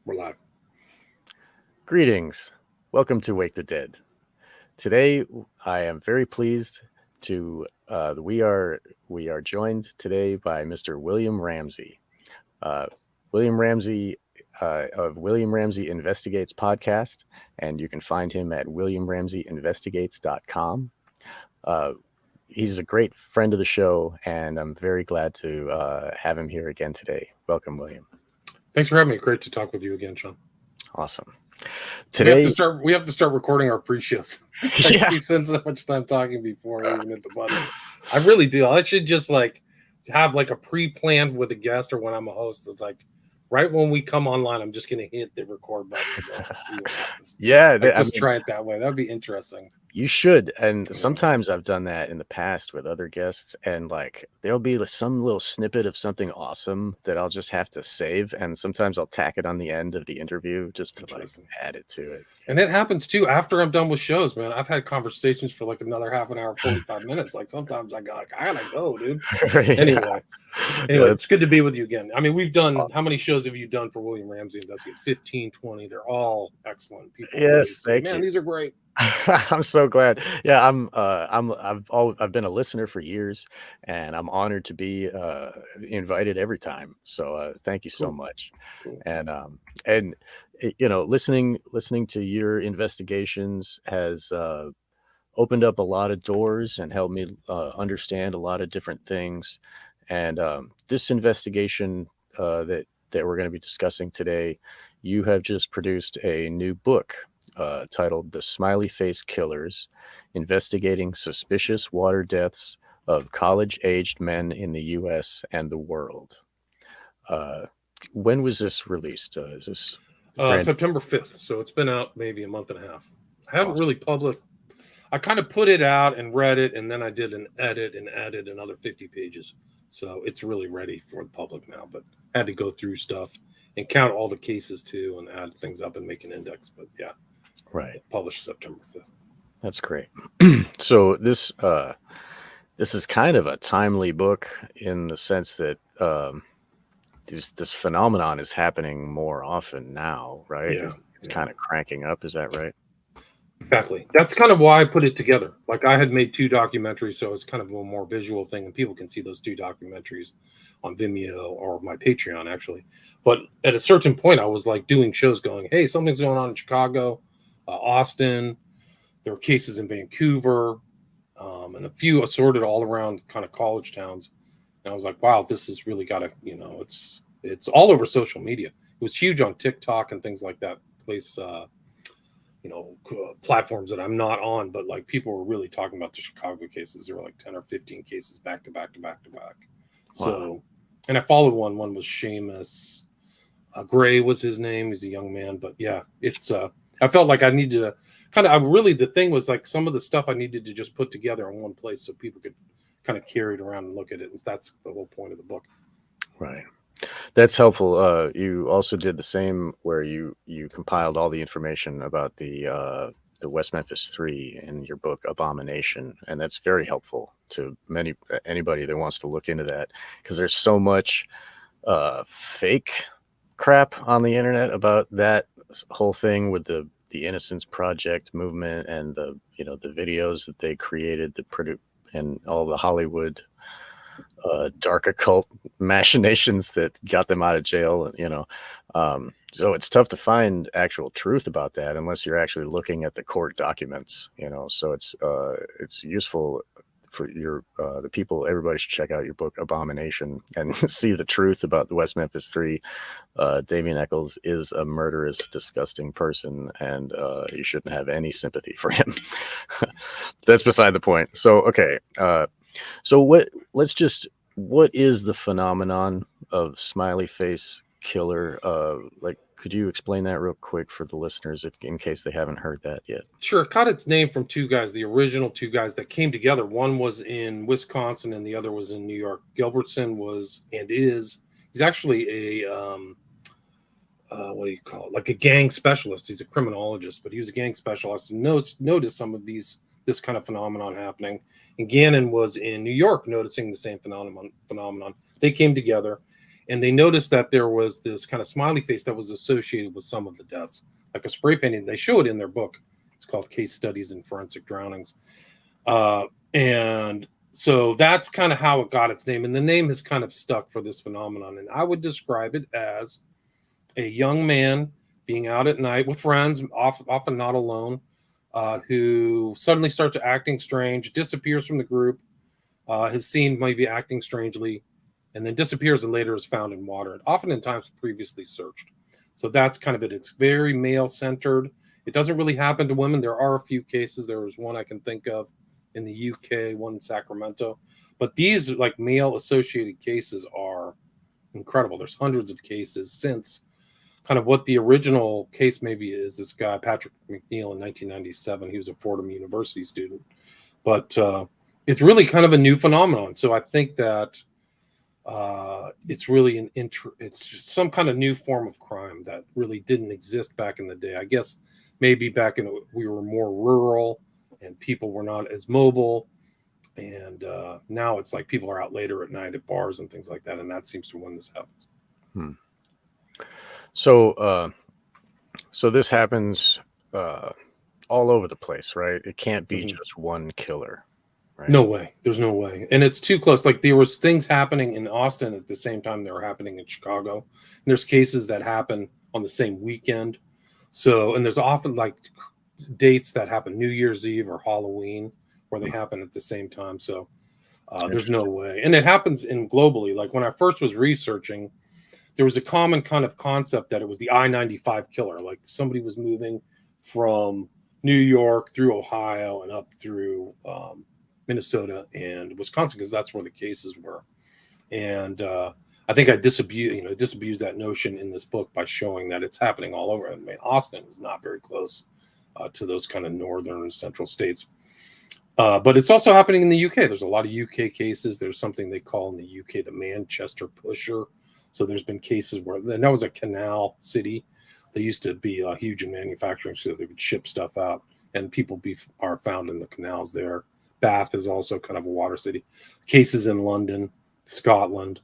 We're live. Greetings. Welcome to Wake the Dead. Today, I am very pleased to we are joined today by Mr. William Ramsey. Uh, William Ramsey of William Ramsey Investigates podcast, and you can find him at williamramseyinvestigates.com. Uh, he's a great friend of the show, and I'm very glad to have him here again today. Welcome, William. Thanks for having me. Great to talk with you again, Sean. Awesome. We have Today, to start recording our pre-shows. I yeah, keep spending so much time talking before we even hit the button. I really do. I should just have a pre-planned with a guest or when I'm a host. It's like right when we come online, I'm just going to hit the record button and see what happens. yeah. Try it that way. That would be interesting. You should. And sometimes I've done that in the past with other guests, and there'll be some little snippet of something awesome that I'll just have to save, and sometimes I'll tack it on the end of the interview just to add it to it. And it happens too after I'm done with shows, man. I've had conversations for another half an hour, 45 minutes. Sometimes I gotta go, dude. Anyway, it's good to be with you again. I mean, we've done how many shows have you done for William Ramsey Investigates? 15, 20. They're all excellent. People yes, thank you. These are great. I'm so glad. Yeah, I've been a listener for years, and I'm honored to be invited every time. So thank you so much. Cool. And listening to your investigations has opened up a lot of doors and helped me understand a lot of different things. And this investigation that we're going to be discussing today, you have just produced a new book titled The Smiley Face Killers, Investigating Suspicious Water Deaths of College-Aged Men in the U.S. and the World. When was this released? Is this September 5th, so it's been out maybe a month and a half. I haven't really published. I kind of put it out and read it, and then I did an edit and added another 50 pages. So it's really ready for the public now, but I had to go through stuff and count all the cases too and add things up and make an index. But yeah. Right. Published September 5th. That's great. So this is kind of a timely book in the sense that this phenomenon is happening more often now, right? Yeah. It's kind of cranking up. Is that right? Exactly. That's kind of why I put it together. I had made 2 documentaries, so it's kind of a more visual thing, and people can see those 2 documentaries on Vimeo or my Patreon, actually. But at a certain point, I was doing shows going, hey, something's going on in Chicago, Austin. There were cases in Vancouver, and a few assorted all around kind of college towns. And I was like, wow, this has really got to, it's all over social media. It was huge on TikTok and things like that. Platforms that I'm not on, but people were really talking about the Chicago cases. There were 10 or 15 cases back to back to back to back. Wow. So, and I followed one. One was Seamus Gray was his name. He's a young man, but yeah, it's I felt like I needed to the thing was some of the stuff I needed to just put together in one place so people could kind of carry it around and look at it. And that's the whole point of the book. Right. That's helpful. You also did the same where you compiled all the information about the West Memphis 3 in your book Abomination, and that's very helpful to anybody that wants to look into that, because there's so much fake crap on the internet about that whole thing with the Innocence Project movement and the videos that they created and all the Hollywood dark occult machinations that got them out of jail, so it's tough to find actual truth about that unless you're actually looking at the court documents, so it's useful for the people. Everybody should check out your book Abomination and see the truth about the West Memphis 3. Damien Echols is a murderous, disgusting person, and you shouldn't have any sympathy for him. That's beside the point. So okay, so what is the phenomenon of Smiley Face Killer? Could you explain that real quick for the listeners in case they haven't heard that yet? Sure. It got its name from 2 guys, the original 2 guys that came together. One was in Wisconsin and the other was in New York. Gilbertson he's actually a, what do you call it? A gang specialist. He's a criminologist, but he was a gang specialist and noticed some of this kind of phenomenon happening. And Gannon was in New York noticing the same phenomenon. They came together And they noticed that there was this kind of smiley face that was associated with some of the deaths, like a spray painting. They show it in their book. It's called Case Studies in Forensic Drownings. And so that's kind of how it got its name. And the name has kind of stuck for this phenomenon. And I would describe it as a young man being out at night with friends, often not alone, who suddenly starts acting strange, disappears from the group, is seen maybe acting strangely, and then disappears and later is found in water, and oftentimes previously searched. So that's kind of it. It's very male-centered. It doesn't really happen to women. There are a few cases. There was one I can think of in the UK, one in Sacramento. But these like male-associated cases are incredible. There's hundreds of cases since kind of what the original case maybe is. This guy, Patrick McNeil, in 1997. He was a Fordham University student. But it's really kind of a new phenomenon. So I think that it's really it's some kind of new form of crime that really didn't exist back in the day. I guess maybe back in we were more rural and people were not as mobile, and now it's like people are out later at night at bars and things like that, and that seems to when this happens. So so this happens all over the place, right? It can't be just one killer. Right. No way. There's no way. And it's too close. Like there was things happening in Austin at the same time they were happening in Chicago. And there's cases that happen on the same weekend. So, and there's often like dates that happen New Year's Eve or Halloween where they happen at the same time. So there's no way. And it happens in globally. Like when I first was researching, there was a common kind of concept that it was the I-95 killer. Like somebody was moving from New York through Ohio and up through Minnesota and Wisconsin, because that's where the cases were. And I think I disabused that notion in this book by showing that it's happening all over. I mean, Austin is not very close to those kind of northern and central states. But it's also happening in the UK. There's a lot of UK cases. There's something they call in the UK the Manchester Pusher. So there's been cases where, and that was a canal city. They used to be huge in manufacturing, so they would ship stuff out, and people are found in the canals there. Bath is also kind of a water city. Cases in London, Scotland.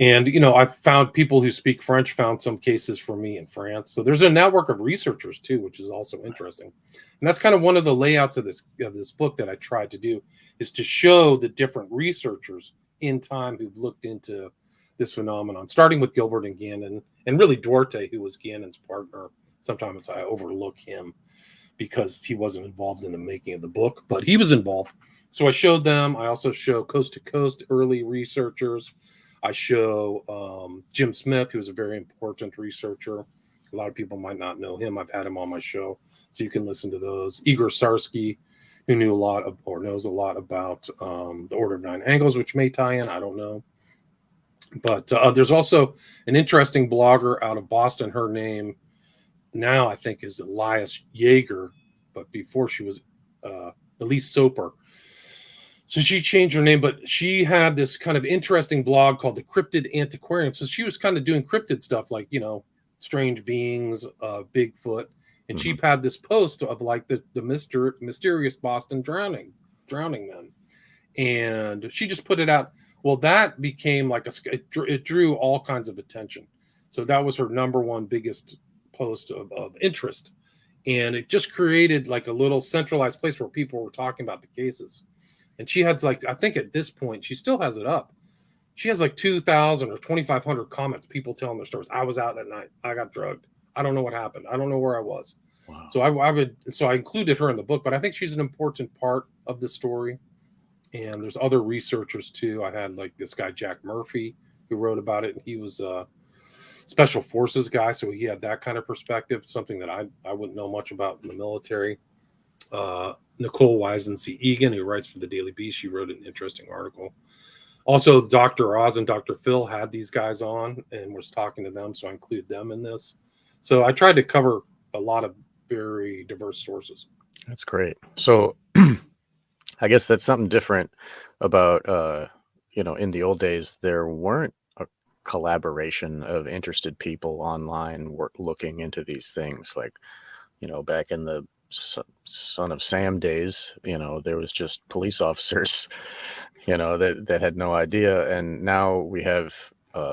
And, I found people who speak French found some cases for me in France. So there's a network of researchers too, which is also interesting. And that's kind of one of the layouts of this book that I tried to do, is to show the different researchers in time who've looked into this phenomenon, starting with Gilbert and Gannon, and really Duarte, who was Gannon's partner. Sometimes I overlook him because he wasn't involved in the making of the book, but he was involved. So I showed them. I also show Coast to Coast early researchers. I show Jim Smith, who is a very important researcher. A lot of people might not know him. I've had him on my show, so you can listen to those. Igor Sarsky, who knew a lot of, or knows a lot about the Order of Nine Angles, which may tie in. I don't know. But there's also an interesting blogger out of Boston. Her name now, I think, is Elias Yeager, but before she was Elise Soper. So she changed her name, but she had this kind of interesting blog called The Cryptid Antiquarian. So she was kind of doing cryptid stuff like, strange beings, Bigfoot. And she had this post of like the mysterious Boston drowning men. And she just put it out. Well, that became like it drew all kinds of attention. So that was her number one biggest post of interest. And it just created like a little centralized place where people were talking about the cases. And she had like, I think at this point, she still has it up. She has like 2,000 or 2,500 comments, people telling their stories. I was out at night. I got drugged. I don't know what happened. I don't know where I was. Wow. So I included her in the book, but I think she's an important part of the story. And there's other researchers too. I had like this guy, Jack Murphy, who wrote about it. And he was a special forces guy. So he had that kind of perspective, something that I wouldn't know much about in the military. Nicole Wisensee Egan, who writes for the Daily Beast, she wrote an interesting article. Also, Dr. Oz and Dr. Phil had these guys on and was talking to them. So I included them in this. So I tried to cover a lot of very diverse sources. That's great. So I guess that's something different about, in the old days, there weren't a collaboration of interested people online looking into these things. Like, back in the Son of Sam days, there was just police officers, that had no idea. And now we have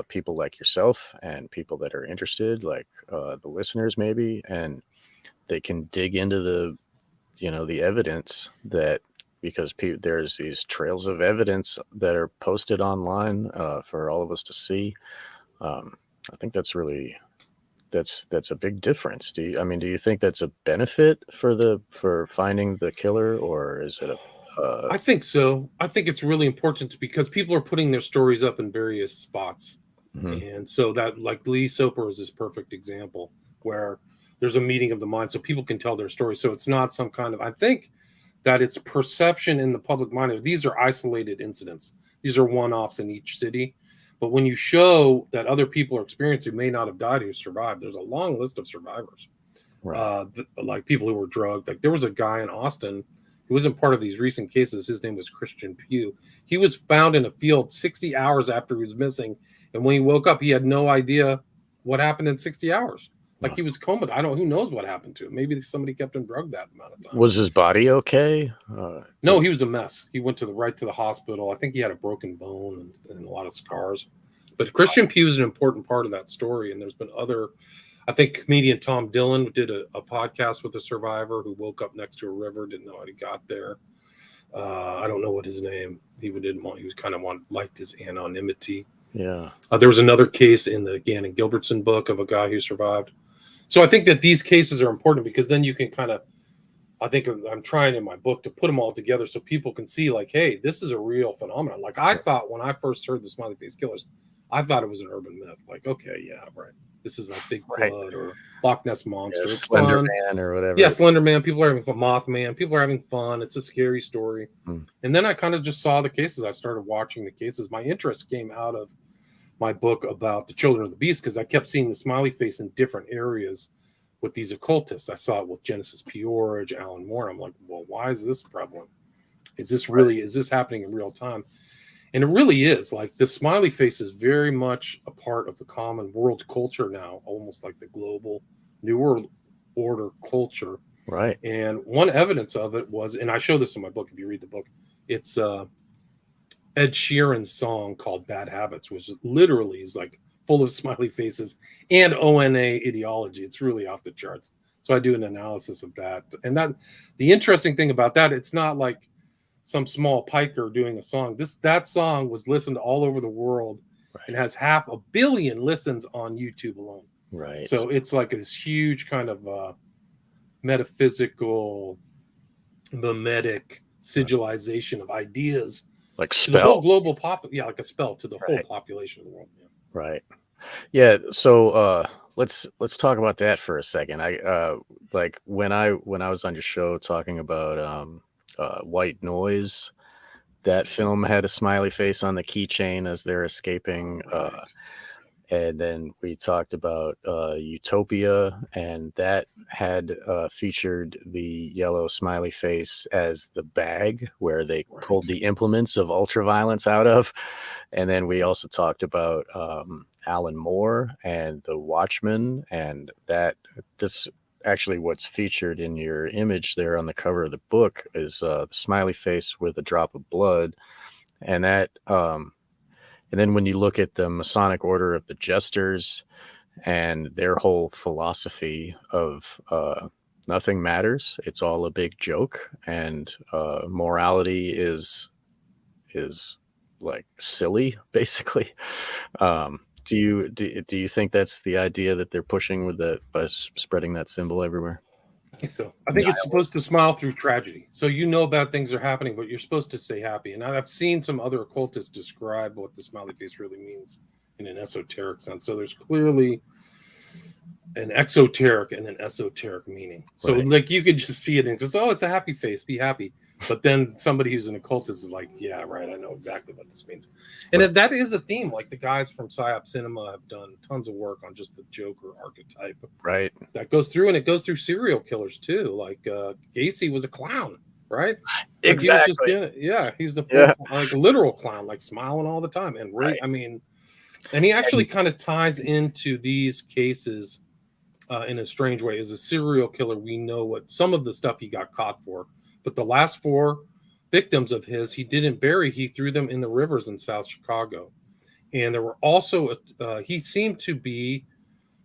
people like yourself and people that are interested, like the listeners maybe, and they can dig into the evidence that, because there's these trails of evidence that are posted online for all of us to see. I think that's a big difference. Do you think that's a benefit for finding the killer, or is it I think so. I think it's really important because people are putting their stories up in various spots. mhm, And so that, like Lee Soper is this perfect example where there's a meeting of the mind so people can tell their story. So it's not some kind of, I think that it's perception in the public mind. These are isolated incidents. These are one-offs in each city. But when you show that other people are experiencing who may not have died, who survived, there's a long list of survivors. right, Like people who were drugged. Like there was a guy in Austin who wasn't part of these recent cases. His name was Christian Pugh. He was found in a field 60 hours after he was missing. And when he woke up, he had no idea what happened in 60 hours. Like he was comatose. Who knows what happened to him? Maybe somebody kept him drugged that amount of time. was his body okay? No, he was a mess. He went right to the hospital. I think he had a broken bone and a lot of scars. But Christian Pugh is an important part of that story. And there's been I think comedian Tom Dillon did a podcast with a survivor who woke up next to a river, didn't know how he got there. I don't know what his name. He was kind of liked his anonymity. Yeah. There was another case in the Gannon Gilbertson book of a guy who survived. So I think that these cases are important because then you can I think I'm trying in my book to put them all together so people can see, like, hey, this is a real phenomenon. Like I thought when I first heard the Smiley Face Killers, I thought it was an urban myth. Like, okay, yeah, right. This is like Bigfoot or Loch Ness Monster. Yeah, it's Slender fun. Man or whatever. Yeah, Slender Man. People are having fun. Mothman. People are having fun. It's a scary story. Mm. And then I kind of just saw the cases. I started watching the cases. My interest came out of my book about the Children of the Beast because I kept seeing the smiley face in different areas with these occultists. I saw it with Genesis Peorage, Alan Moore. I'm like, well, why is this prevalent? Is this happening in real time? And it really is. Like the smiley face is very much a part of the common world culture now, almost like the global New World Order culture. Right. And one evidence of it was, and I show this in my book if you read the book, it's Ed Sheeran's song called Bad Habits, which literally is like full of smiley faces and ONA ideology. It's really off the charts. So I do an analysis of that. And the interesting thing about that, it's not like some small piker doing a song. That song was listened all over the world and has 500 million listens on YouTube alone. Right. So it's like this huge kind of metaphysical, mimetic sigilization of ideas. Like spell. The whole global like a spell to the whole population of the world. Yeah. Right. Yeah. So let's talk about that for a second. I like when I was on your show talking about White Noise, that film had a smiley face on the keychain as they're escaping. Right. And then we talked about Utopia, and that had featured the yellow smiley face as the bag where they pulled the implements of ultraviolence out of. And then we also talked about Alan Moore and the Watchmen, and this actually what's featured in your image there on the cover of the book is the smiley face with a drop of blood. And that and then when you look at the Masonic Order of the Jesters and their whole philosophy of nothing matters, it's all a big joke, and morality is like silly, basically. Do you think that's the idea that they're pushing with by spreading that symbol everywhere? I think so. I think it's supposed to smile through tragedy. So bad things are happening, but you're supposed to stay happy. And I've seen some other occultists describe what the smiley face really means in an esoteric sense. So there's clearly an exoteric and an esoteric meaning. So like you could just see it and just, it's a happy face, be happy. But then somebody who's an occultist is like, yeah, right, I know exactly what this means. And that is a theme. Like the guys from PsyOp Cinema have done tons of work on just the Joker archetype. Right. That goes through, and it goes through serial killers too. Like Gacy was a clown, right? Like exactly. He was like a literal clown, like smiling all the time. And I mean, and he actually kind of ties into these cases in a strange way. As a serial killer, we know what some of the stuff he got caught for. But the last 4 victims of his, he didn't bury. He threw them in the rivers in South Chicago. And there were also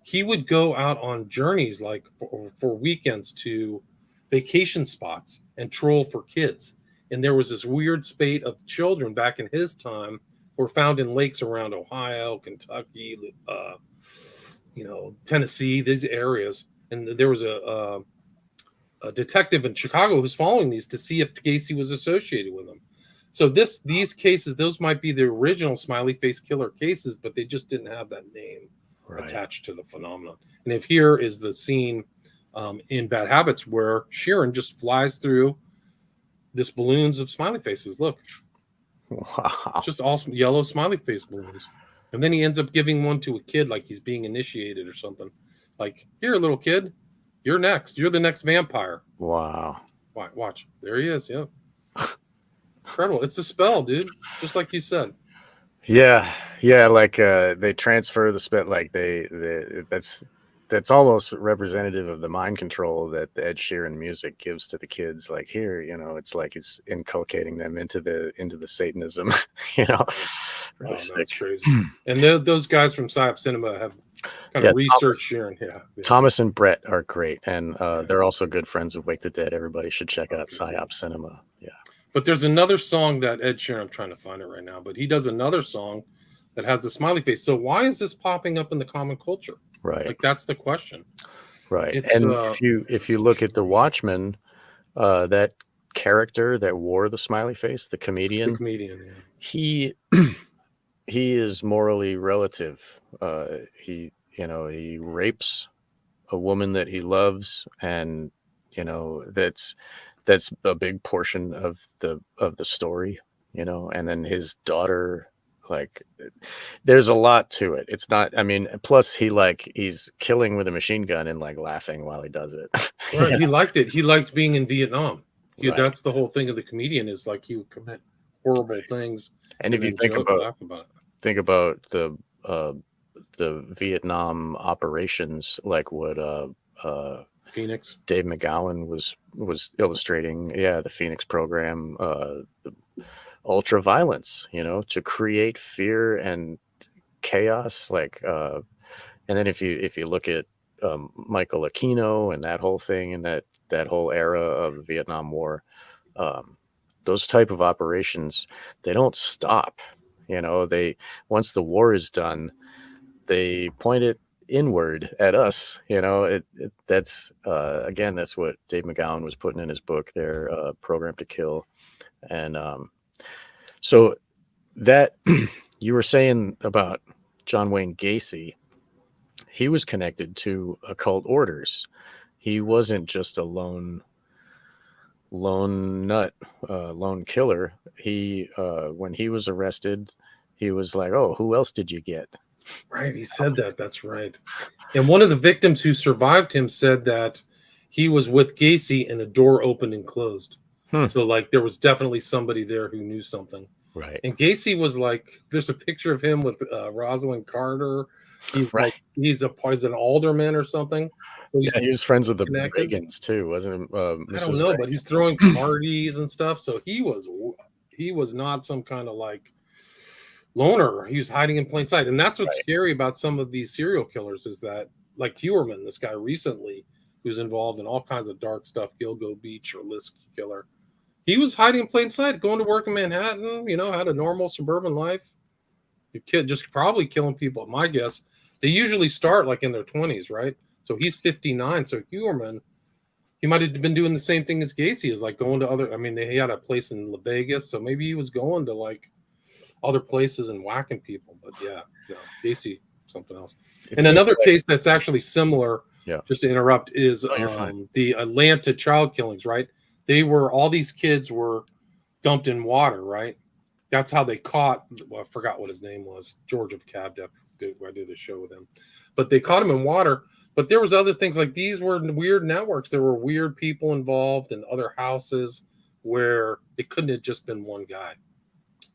he would go out on journeys like for weekends to vacation spots and troll for kids. And there was this weird spate of children back in his time were found in lakes around Ohio, Kentucky, Tennessee, these areas. And there was a detective in Chicago who's following these to see if Gacy was associated with them. So these cases, those might be the original Smiley Face Killer cases, but they just didn't have that name attached to the phenomenon. And if here is the scene in Bad Habits where Sheeran just flies through this balloons of smiley faces. Look, wow, just all yellow smiley face balloons. And then he ends up giving one to a kid like he's being initiated or something. Like, here, little kid, you're next. You're the next vampire. Wow. Watch. There he is. Yeah. Incredible. It's a spell, dude. Just like you said. Yeah. Like they transfer the spell. Like that's almost representative of the mind control that the Ed Sheeran music gives to the kids. Like, here, it's like it's inculcating them into the Satanism. Really that's crazy. And those guys from Psyop Cinema have kind of researched Sheeran. Yeah. Thomas and Brett are great, and they're also good friends of Wake the Dead. Everybody should check out Psyop Cinema. Yeah. But there's another song that Ed Sheeran, I'm trying to find it right now, but he does another song that has the smiley face. So why is this popping up in the common culture? Right. Like, that's the question. Right. And if you look at the Watchmen, that character that wore the smiley face, the comedian, he is morally relative. He rapes a woman that he loves, and that's a big portion of the story, and then his daughter, like, there's a lot to it. It's not, plus he's killing with a machine gun and like laughing while he does it. Right. He liked it. He liked being in Vietnam. That's the whole thing of the comedian, is like he would commit horrible things. And if you think about the Vietnam operations, like what Phoenix Dave McGowan was illustrating, the Phoenix program, ultra violence, to create fear and chaos, like and then if you look at Michael Aquino and that whole thing, and that whole era of the Vietnam War, those type of operations, they don't stop. They, once the war is done, they point it inward at us. That's again, that's what Dave McGowan was putting in his book there, Program to Kill. And so that you were saying about John Wayne Gacy, he was connected to occult orders. He wasn't just a lone nut, lone killer. He when he was arrested, he was like, "Oh, who else did you get?" Right, he said that. That's right. And one of the victims who survived him said that he was with Gacy and a door opened and closed. So like there was definitely somebody there who knew something. Right. And Gacy was like, there's a picture of him with Rosalind Carter. He's right. Like, he's an alderman or something. So he was friends with the Reagans too, wasn't he? I don't know, but he's throwing parties and stuff. So he was not some kind of like loner. He was hiding in plain sight. And that's what's scary about some of these serial killers, is that, like Hewerman, this guy recently who's involved in all kinds of dark stuff, Gilgo Beach or Lisk killer. He was hiding in plain sight, going to work in Manhattan, had a normal suburban life. Just probably killing people, my guess. They usually start like in their 20s, right? So he's 59. So Hewerman, he might have been doing the same thing as Gacy, is like going to other, he had a place in La Vegas, so maybe he was going to like other places and whacking people. But Gacy, something else. And another case that's actually similar, just to interrupt, is the Atlanta child killings, right? All these kids were dumped in water, right? That's how they caught, I forgot what his name was, George of Cabdep. I did a show with him. But they caught him in water. But there was other things, like these were weird networks. There were weird people involved in other houses where it couldn't have just been one guy.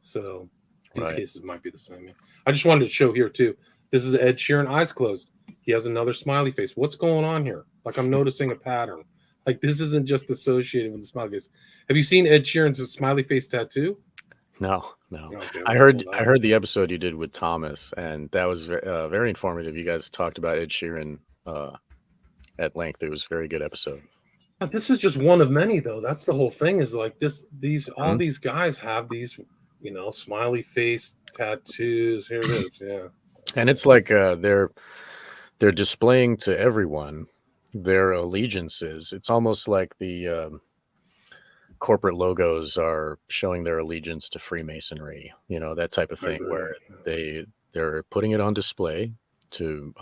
So these cases might be the same. I just wanted to show here too. This is Ed Sheeran, eyes closed. He has another smiley face. What's going on here? Like, I'm noticing a pattern. Like, this isn't just associated with the smiley face. Have you seen Ed Sheeran's smiley face tattoo? No. Okay, I heard the episode you did with Thomas, and that was very informative. You guys talked about Ed Sheeran at length. It was a very good episode. This is just one of many, though. That's the whole thing. Is like all Mhm. these guys have these, smiley face tattoos. Here it is. Yeah, And it's like they're displaying to everyone their allegiances. It's almost like the corporate logos are showing their allegiance to Freemasonry, that type of I thing, agree. where they're putting it on display to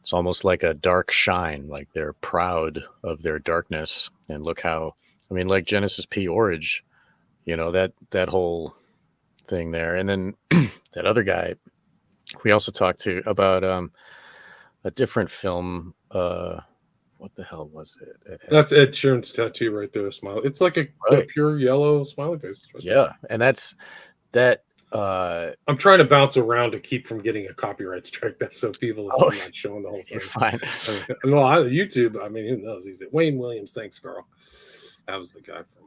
it's almost like a dark shine, like they're proud of their darkness. And look how, like Genesis P. Orridge, that whole thing there. And then that other guy we also talked to about a different film. What the hell was it? That's Ed Sheeran's tattoo right there. Smile. It's like a pure yellow smiley face. Right there. And that's that. I'm trying to bounce around to keep from getting a copyright strike. That's so people are not showing the whole thing. You're fine. Well, YouTube. Who knows? He's Wayne Williams. Thanks, Carl. That was the guy from.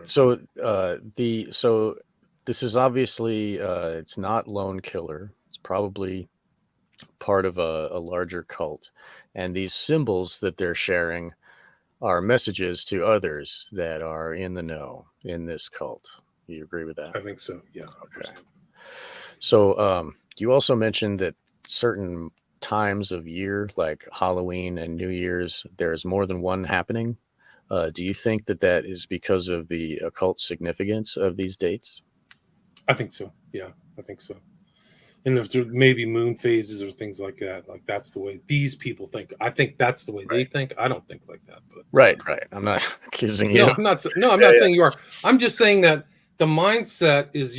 So this is obviously it's not Lone Killer. It's probably part of a larger cult, and these symbols that they're sharing are messages to others that are in the know in this cult. You agree with that? I think so. Yeah. Okay. So you also mentioned that certain times of year, like Halloween and New Year's, there's more than one happening. Do you think that is because of the occult significance of these dates? I think so. Yeah, I think so. And if there maybe moon phases or things like that, like that's the way these people think. I think that's the way they think. I don't think like that. But right. I'm not accusing you. No, I'm not saying you are. I'm just saying that the mindset is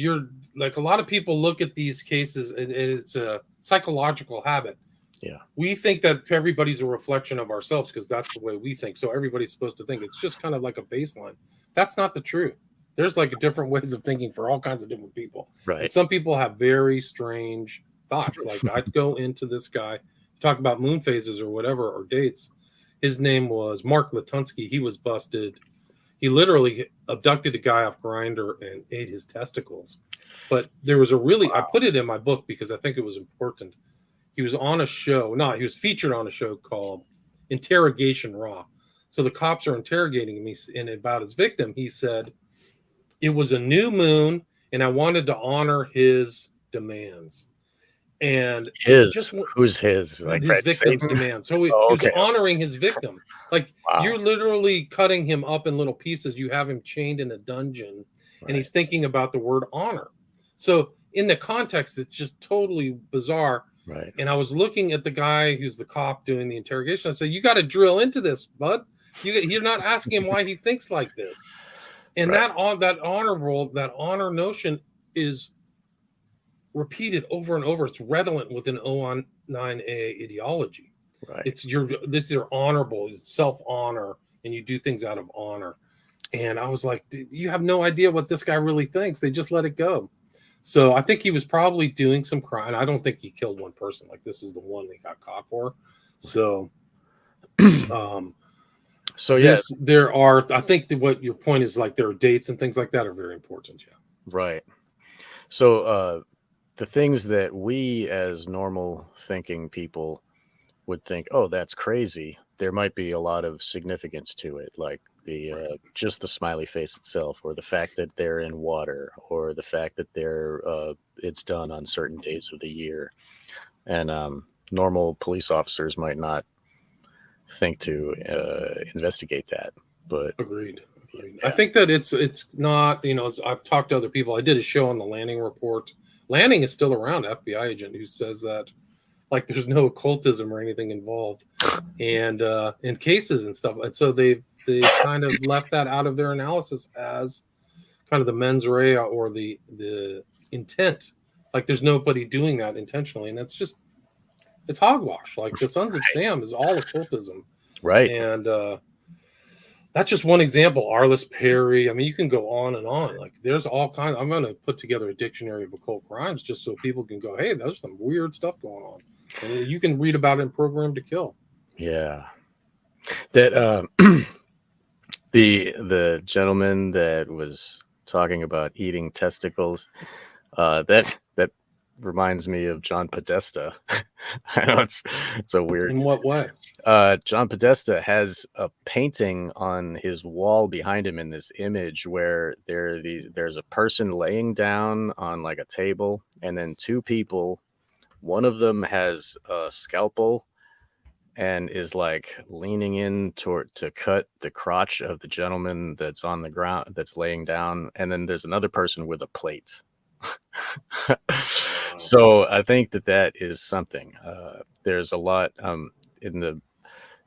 like a lot of people look at these cases and it's a psychological habit. Yeah. We think that everybody's a reflection of ourselves because that's the way we think. So everybody's supposed to think. It's just kind of like a baseline. That's not the truth. There's like different ways of thinking for all kinds of different people. Right. And some people have very strange thoughts. Like I'd go into this guy, talk about moon phases or whatever, or dates. His name was Mark Latunsky. He was busted. He literally abducted a guy off Grindr and ate his testicles. But there was I put it in my book because I think it was important. He was on a show. No, he was featured on a show called Interrogation Raw. So the cops are interrogating him, and about his victim, he said, it was a new moon, and I wanted to honor his demands. And who's his? Like his victim's demand. So he was honoring his victim. Like you're literally cutting him up in little pieces. You have him chained in a dungeon, and he's thinking about the word honor. So in the context, it's just totally bizarre. Right. And I was looking at the guy who's the cop doing the interrogation. I said, you got to drill into this, bud. You're not asking him why he thinks like this. And that honor notion is repeated over and over. It's redolent within O9A ideology. Right. It's you're honorable, it's self-honor, and you do things out of honor. And I was like, you have no idea what this guy really thinks. They just let it go. So I think he was probably doing some crime. I don't think he killed one person. Like this is the one they got caught for. So there are, I think that what your point is, like there are dates and things like that are very important. Yeah. Right. So the things that we as normal thinking people would think, oh, that's crazy. There might be a lot of significance to it, like just the smiley face itself, or the fact that they're in water, or the fact that it's done on certain days of the year. And normal police officers might not think to investigate that. But agreed. Yeah. I think that it's not, I've talked to other people. I did a show on the Lanning report. Lanning is still around, FBI agent, who says that like there's no occultism or anything involved, and in cases and stuff. And so they kind of left that out of their analysis as kind of the mens rea or the intent. Like there's nobody doing that intentionally, and it's hogwash. Like the Sons of Sam is all occultism, right? And that's just one example. Arliss Perry. I mean, you can go on and on. Like there's all kinds. I'm going to put together a dictionary of occult crimes just so people can go, hey, there's some weird stuff going on. And you can read about it in Program to Kill. Yeah. That The gentleman that was talking about eating testicles, that reminds me of John Podesta. I know it's a weird. In what way? John Podesta has a painting on his wall behind him in this image where there's a person laying down on like a table, and then two people. One of them has a scalpel and is like leaning in to cut the crotch of the gentleman that's on the ground, that's laying down, and then there's another person with a plate. So I think that is something. There's a lot in the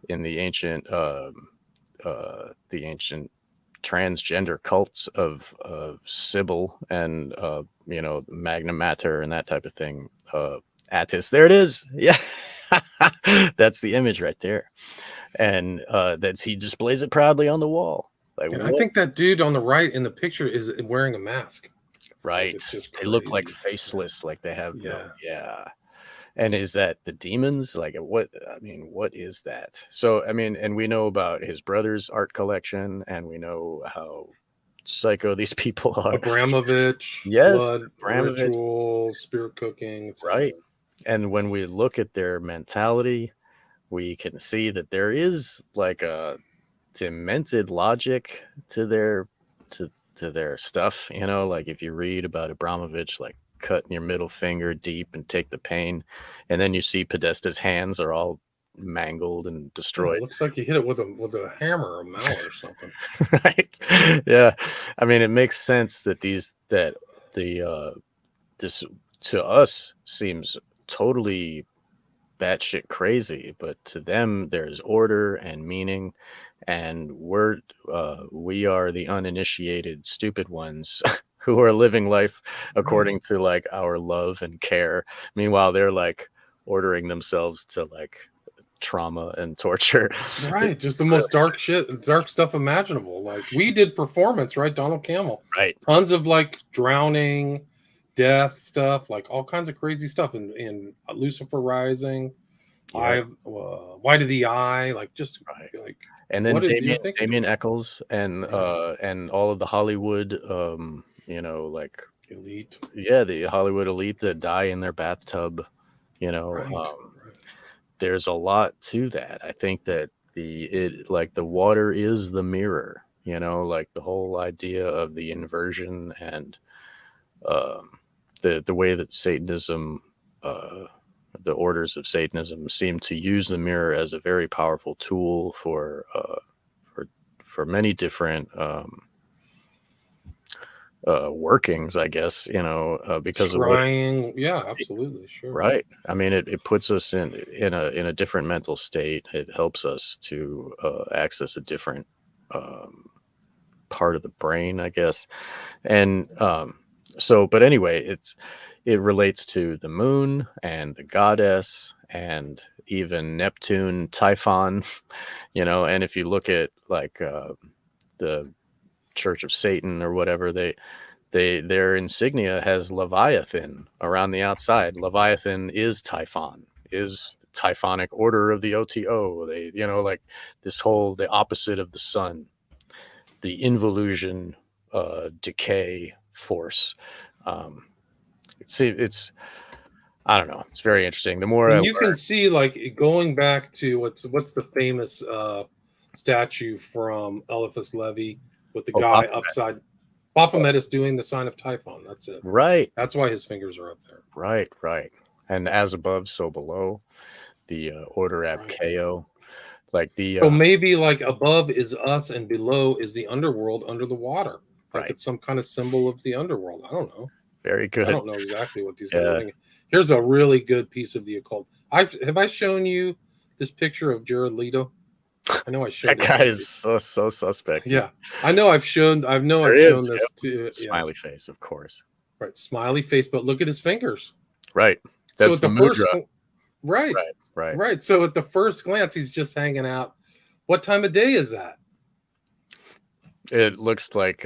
ancient the ancient transgender cults of Sybil and Magna Mater and that type of thing. Attis, there it is. Yeah. That's the image right there. And he displays it proudly on the wall. Like, and I think that dude on the right in the picture is wearing a mask. Right. Like, it's just they look like crazy. faceless, like they have yeah. And is that the demons? Like, what is that? So, I mean, and we know about his brother's art collection, and we know how psycho these people are. Abramovich, yes, blood, Abramovich. rituals, spirit cooking, etc. Right. And when we look at their mentality, we can see that there is like a demented logic to their stuff. Like if you read about Abramovich, like cutting your middle finger deep and take the pain, and then you see Podesta's hands are all mangled and destroyed. It looks like you hit it with a hammer or a mallet or something. Right. Yeah. I mean, it makes sense that this to us seems totally batshit crazy, but to them there's order and meaning, and we are the uninitiated stupid ones who are living life according to like our love and care. Meanwhile, they're like ordering themselves to like trauma and torture. Right, just the most dark stuff imaginable. Like we did performance, right? Donald Campbell, right? Tons of like drowning, death stuff, like all kinds of crazy stuff in Lucifer Rising. Yeah. Why did the eye like just right. like and then Damien Eccles and all of the Hollywood like elite, the Hollywood elite that die in their bathtub, right. There's a lot to that. I think that the water is the mirror, like the whole idea of the inversion and the way that Satanism, the orders of Satanism seem to use the mirror as a very powerful tool for many different workings, I guess, because scrying. Yeah, absolutely, sure. Right. I mean, it puts us in a different mental state. It helps us to access a different part of the brain, I guess. And but anyway, it relates to the moon and the goddess and even Neptune, Typhon, and if you look at like the Church of Satan or whatever, their insignia has Leviathan around the outside. Leviathan is Typhon, is the Typhonic order of the OTO. They, like this whole, the opposite of the sun, the involution, decay force. It's I don't know. It's very interesting. The more and you can see, like going back to what's the famous statue from Eliphas Levi with the guy Baphomet. upside. Baphomet is doing the sign of Typhon. That's it. Right. That's why his fingers are up there. Right. And as above, so below. The order ab chaos. Like so maybe like above is us and below is the underworld under the water. Like it's some kind of symbol of the underworld. I don't know. Very good. I don't know exactly what these guys are thinking. Here's a really good piece of the occult. Have I shown you this picture of Jared Leto? I know I showed that guy is so suspect. Yeah, I know I've shown this to Smiley face, of course. Right, smiley face, but look at his fingers. Right. That's so the first right. So at the first glance, he's just hanging out. What time of day is that? It looks like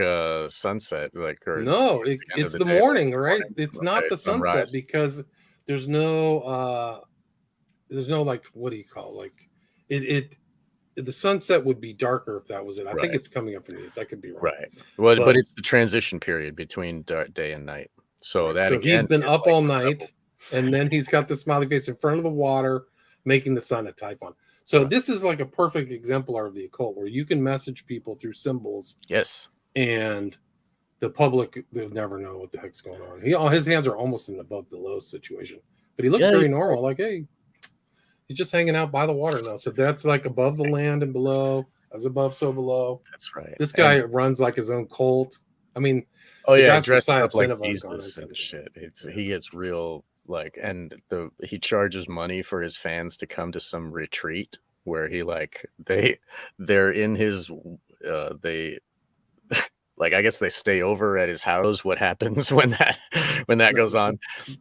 sunset, no, it's the morning, right? It's not the sunset sunrise. Because there's no like, what do you call, like it the sunset would be darker if that was it. I think Right. it's coming up in the east. I could be wrong. Right. Well, but But it's the transition period between day and night. So that so he's again been is up like all the night, rebel. and then he's got the smiley face in front of the water, making the sun a typhon. So Right. this is like a perfect exemplar of the occult, where you can message people through symbols, Yes. and the public, they'll never know what the heck's going on. His hands are almost in above below situation, but he looks Yeah. very normal. Like, hey, he's just hanging out by the water now. So that's like above the land and below, as above, so below. That's right. This guy And, runs like his own cult. I mean, oh the yeah, guys from dresses up PsyOps like Innova have gone Jesus into and it. shit. He gets real like, and he charges money for his fans to come to some retreat where he like they're in his they like, I guess they stay over at his house. What happens when that goes on?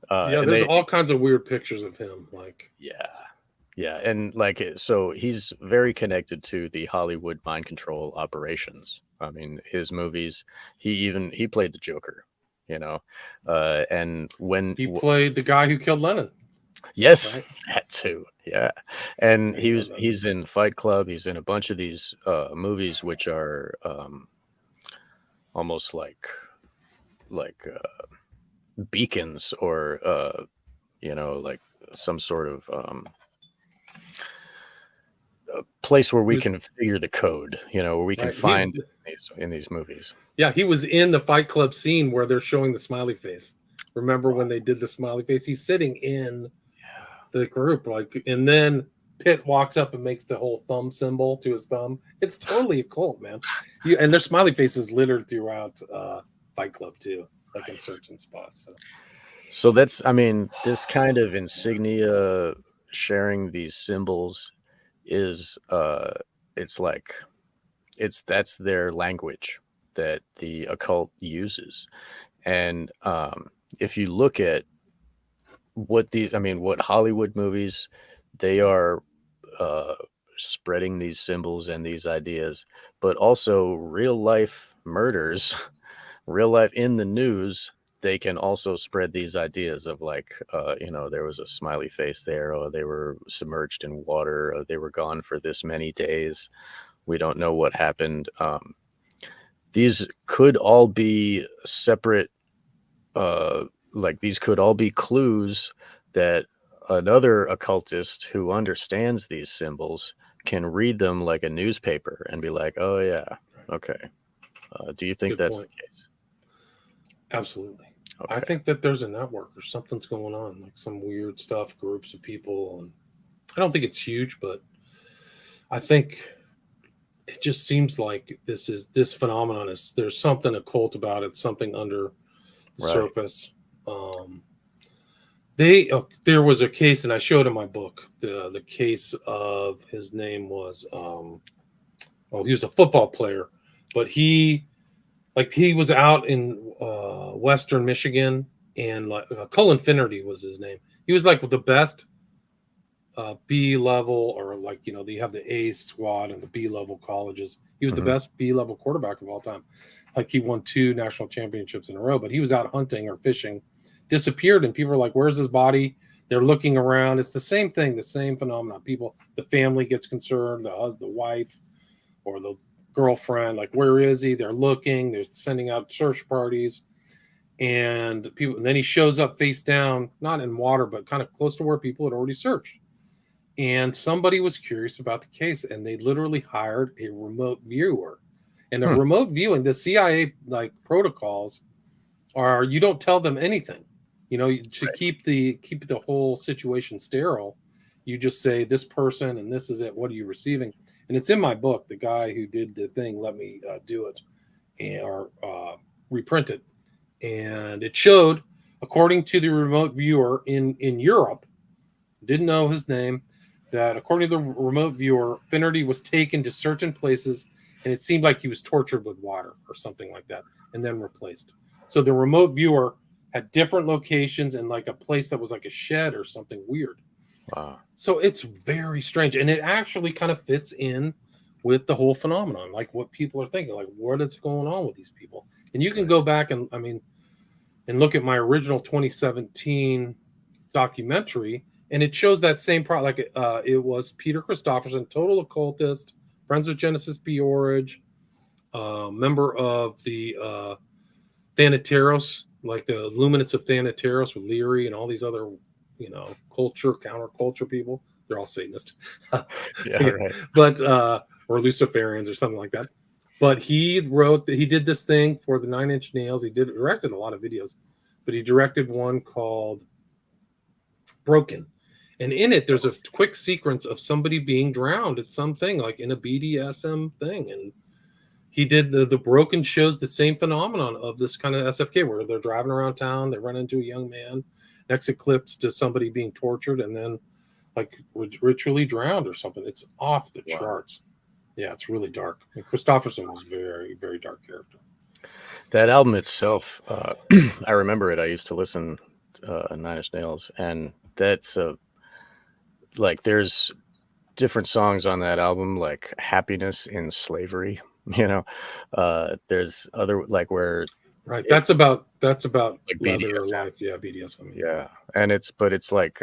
Yeah, And there's all kinds of weird pictures of him. Like, yeah, and like so he's very connected to the Hollywood mind control operations. I mean, his movies. He played the Joker, you know, and when he played the guy who killed Lennon. yes, Right? that too, yeah, and I know that. he's in Fight Club. He's in a bunch of these movies which are almost like beacons or like some sort of a place where we can figure the code, where we can Right. find in these movies. Yeah, he was in the Fight Club scene where they're showing the smiley face. Remember when they did the smiley face? He's sitting in the group, like, and then Pitt walks up and makes the whole thumb symbol to his thumb. It's totally occult, man. And there's smiley faces littered throughout Fight Club too, like in certain spots. So that's, I mean, this kind of insignia, sharing these symbols is that's their language that the occult uses. And if you look at what Hollywood movies, they are spreading these symbols and these ideas, but also real life murders, real life in the news, they can also spread these ideas of like, there was a smiley face there, or they were submerged in water, or they were gone for this many days. We don't know what happened. These could all be separate, these could all be clues that another occultist who understands these symbols can read them like a newspaper and be like, oh yeah, okay. Do you think Good that's point. the case? Absolutely. Okay. I think that there's a network or something's going on, like some weird stuff, groups of people. And I don't think it's huge, but I think it just seems like this phenomenon there's something occult about it, something under the surface. There was a case, and I showed in my book the case of, his name was he was a football player, but he was out in Western Michigan, and Cullen Finnerty was his name. He was like the best B level, or you have the A squad and the B level colleges. He was the best B level quarterback of all time. Like, he won 2 national championships in a row, but he was out hunting or fishing, disappeared, and people are like, where's his body? They're looking around. It's the same thing, the same phenomenon. The family gets concerned, the wife or the girlfriend, like, where is he? They're looking, they're sending out search parties, and then he shows up face down, not in water, but kind of close to where people had already searched. And somebody was curious about the case, and they literally hired a remote viewer. And a remote viewing, the CIA protocols are, you don't tell them anything, to keep the whole situation sterile. You just say, this person and this is it. What are you receiving? And it's in my book. The guy who did the thing let me do it or reprint it. And it showed, according to the remote viewer in Europe, didn't know his name, that according to the remote viewer, Finnerty was taken to certain places, and it seemed like he was tortured with water or something like that, and then replaced. So the remote viewer had different locations, and like a place that was like a shed or something weird. Wow. So it's very strange, and it actually kind of fits in with the whole phenomenon, like what people are thinking, like what is going on with these people. And you can go back and look at my original 2017 documentary, and it shows that same problem. Like it was Peter Christopherson, total occultist, friends with Genesis Peorage, member of the Thanateros, like the Luminance of Thanateros with Leary and all these other, counterculture people. They're all Satanist. Yeah, right. But, or Luciferians or something like that. But he did this thing for the Nine Inch Nails. He directed a lot of videos, but he directed one called Broken. And in it, there's a quick sequence of somebody being drowned at something, like in a BDSM thing. And he did the Broken shows the same phenomenon of this kind of SFK where they're driving around town, they run into a young man, next it clips to somebody being tortured and then like ritually drowned or something. It's off the charts. Yeah, it's really dark. And Christopherson was very, very dark character. That album itself, I remember it. I used to listen to Nine Inch Nails, and that's like there's different songs on that album, like Happiness in Slavery. There's other like where that's about like leather BDSM. life. Yeah, BDSM. Yeah, and it's like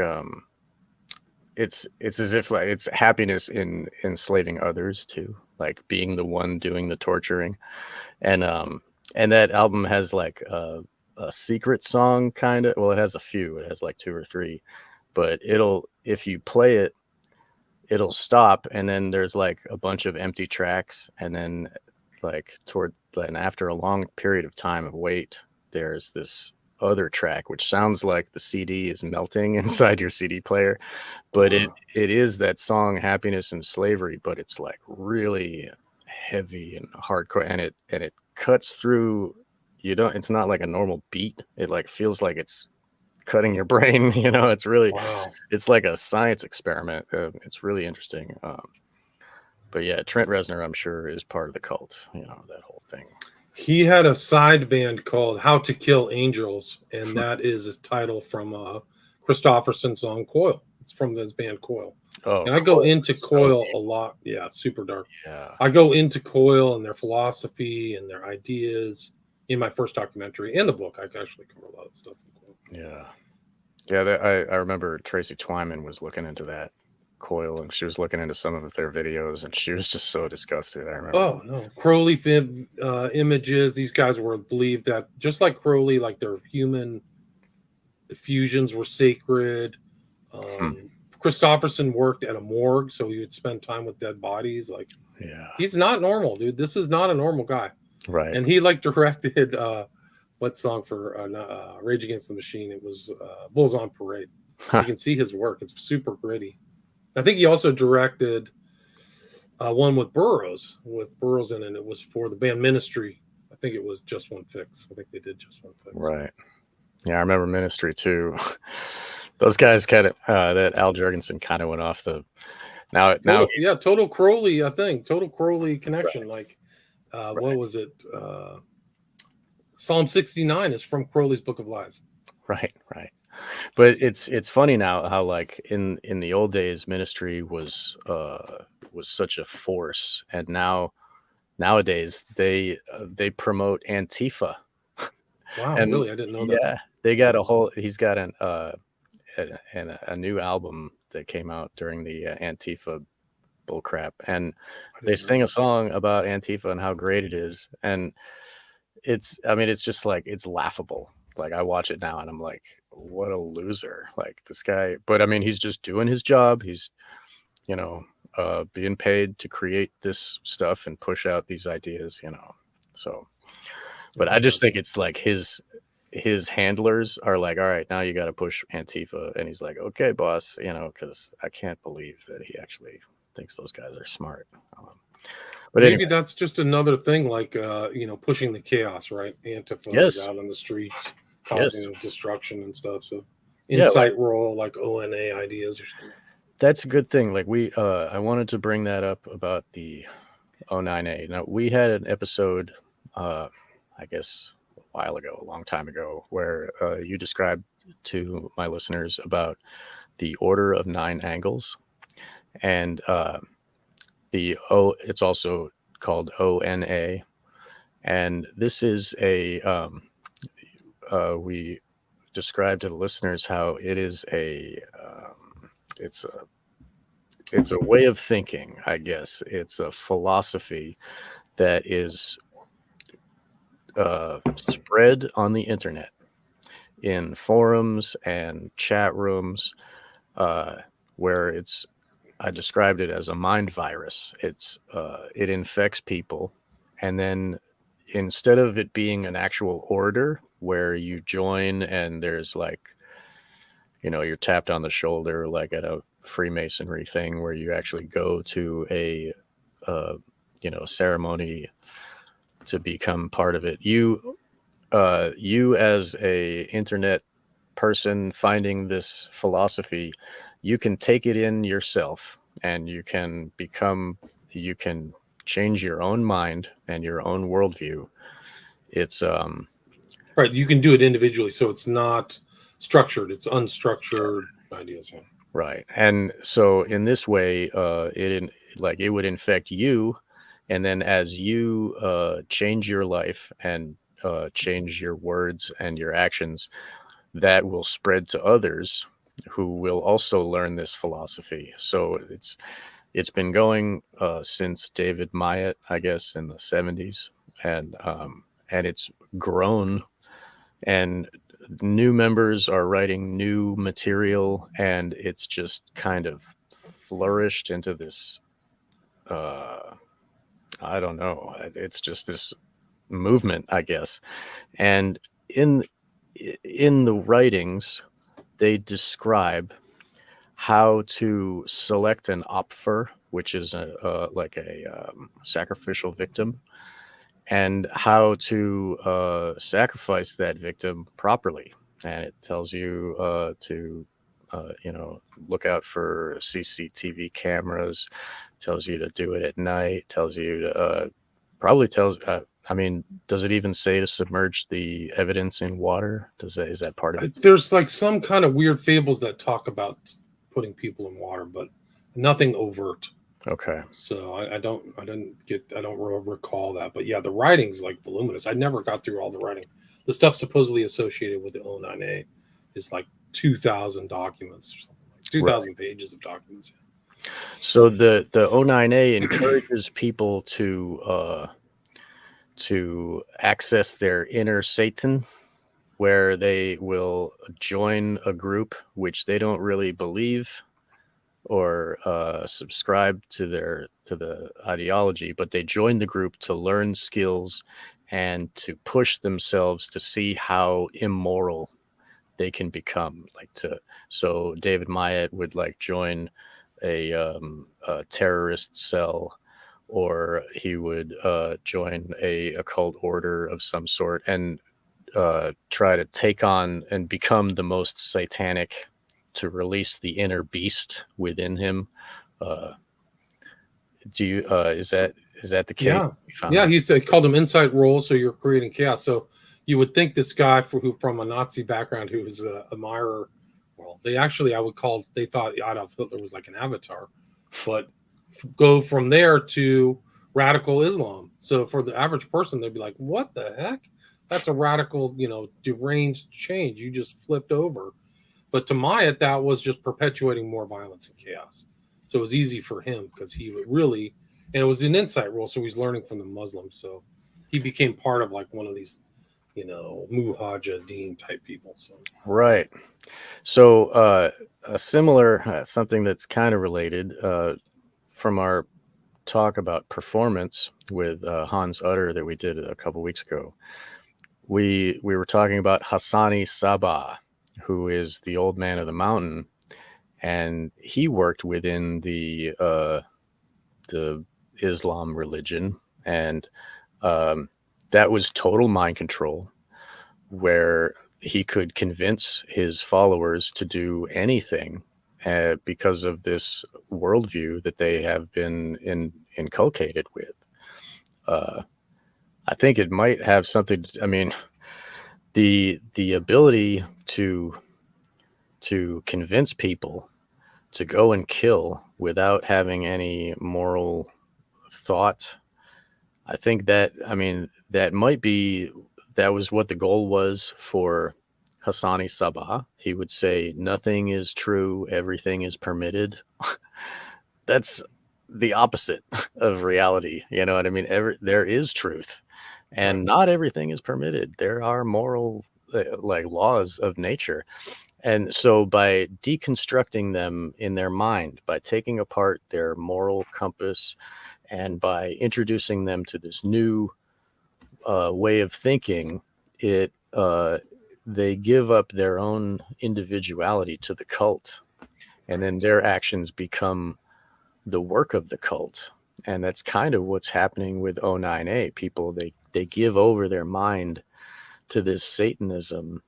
it's as if like it's happiness in enslaving others too, like being the one doing the torturing, and that album has like a secret song kind of. Well, it has a few. It has like 2 or 3, but if you play it, it'll stop, and then there's like a bunch of empty tracks, and then like after a long period of time of wait, there's this other track which sounds like the CD is melting inside your CD player, but it is that song Happiness in Slavery, but it's like really heavy and hardcore, and it cuts through. It's not like a normal beat. It like feels like it's cutting your brain. It's really it's like a science experiment. It's really interesting. But yeah, Trent Reznor, I'm sure, is part of the cult. That whole thing. He had a side band called How to Kill Angels, and that is his title from Christopherson's song Coil. It's from this band Coil. Oh, and I go into Coil a lot. Yeah, it's super dark. Yeah, I go into Coil and their philosophy and their ideas in my first documentary and the book. I actually cover a lot of stuff in Coil. Yeah. I remember Tracy Twyman was looking into that Coil, and she was looking into some of their videos, and she was just so disgusted. I remember. Oh no, Crowley images. These guys were believed that just like Crowley, like their human fusions were sacred. Christopherson worked at a morgue, so he would spend time with dead bodies. Like, he's not normal, dude. This is not a normal guy, right? And he like directed what song for Rage Against the Machine? It was Bulls on Parade. You can see his work; it's super gritty. I think he also directed one with Burroughs in it. It was for the band Ministry. I think it was Just One Fix. I think they did Just One Fix. Right. Yeah, I remember Ministry too. Those guys kind of that Al Jurgensen kind of went off the Total Crowley. I think Total Crowley connection. Right. Like what was it? Psalm 69 is from Crowley's Book of Lies. Right. But it's funny now how like in the old days Ministry was such a force, and nowadays they promote Antifa. Wow, and, really? I didn't know that. Yeah, they got he's got a new album that came out during the Antifa bullcrap, and they sing a song about Antifa and how great it is, and it's just like it's laughable. Like I watch it now and I'm like, what a loser, like this guy. But I mean, he's just doing his job. He's, being paid to create this stuff and push out these ideas, so, but I just think it's like his handlers are like, all right, now you got to push Antifa. And he's like, okay, boss, cause I can't believe that he actually thinks those guys are smart. But maybe that's just another thing, like, pushing the chaos, right? Antifa is out on the streets, causing destruction and stuff. So insight role, like ONA ideas or something. That's a good thing. Like I wanted to bring that up about the 09A. Now we had an episode, I guess a long time ago, where you described to my listeners about the Order of Nine Angles, and it's also called ONA, and this is we described to the listeners how it is it's a way of thinking, I guess. It's a philosophy that is spread on the internet in forums and chat rooms, where I described it as a mind virus. It infects people, and then instead of it being an actual order where you join and there's like, you're tapped on the shoulder like at a Freemasonry thing where you actually go to a ceremony to become part of it. You as a internet person finding this philosophy, you can take it in yourself, and you can change your own mind and your own worldview. It's Right. You can do it individually, so it's not structured. It's unstructured ideas. Yeah. right. And so in this way, it would infect you, and then as you change your life and change your words and your actions, that will spread to others who will also learn this philosophy. So it's been going since David Myatt, I guess, in the 70s, and it's grown, and new members are writing new material, and it's just kind of flourished into this. I don't know. It's just this movement, I guess, and in the writings, they describe how to select an opfer, which is like a sacrificial victim, and how to sacrifice that victim properly. And it tells you to look out for CCTV cameras, tells you to do it at night, tells you to probably tells I mean, does it even say to submerge the evidence in water? Is that part of it? There's like some kind of weird fables that talk about putting people in water, but nothing overt. Okay. So I don't recall that. But yeah, the writing's like voluminous. I never got through all the writing. The stuff supposedly associated with the O9A is like 2,000 documents or something, like 2,000 pages of documents. So the O9A encourages people to access their inner Satan, where they will join a group which they don't really believe or subscribe to the ideology, but they join the group to learn skills and to push themselves to see how immoral they can become. So David Myatt would like join a terrorist cell, or he would join a occult order of some sort and try to take on and become the most satanic, to release the inner beast within him. Is that the case? Yeah. He called them insight roles. So you're creating chaos. So you would think this guy from a Nazi background, who was an admirer. Well, they thought Adolf Hitler was like an avatar, but go from there to radical Islam. So for the average person, they'd be like, what the heck? That's a radical, deranged change. You just flipped over. But to Myatt, that was just perpetuating more violence and chaos. So it was easy for him because he would really, and it was an insight role. So he's learning from the Muslims. So he became part of like one of these, Mujahideen type people. So right. So a similar something that's kind of related from our talk about performance with Hans Utter that we did a couple weeks ago. We were talking about Hassani Sabah, who is the old man of the mountain, and he worked within the Islam religion, and that was total mind control, where he could convince his followers to do anything because of this worldview that they have been inculcated with. I think it might have something. I mean, the ability to convince people to go and kill without having any moral thought. I think that that was what the goal was for Hassani Sabah. He would say, nothing is true, everything is permitted. that's the opposite of reality. You know what I mean? There is truth, and Right. not everything is permitted. There are moral like laws of nature. And so by deconstructing them in their mind, by taking apart their moral compass, and by introducing them to this new way of thinking, it they give up their own individuality to the cult, and then their actions become the work of the cult. And that's kind of what's happening with O9A. People, they give over their mind to this Satanism,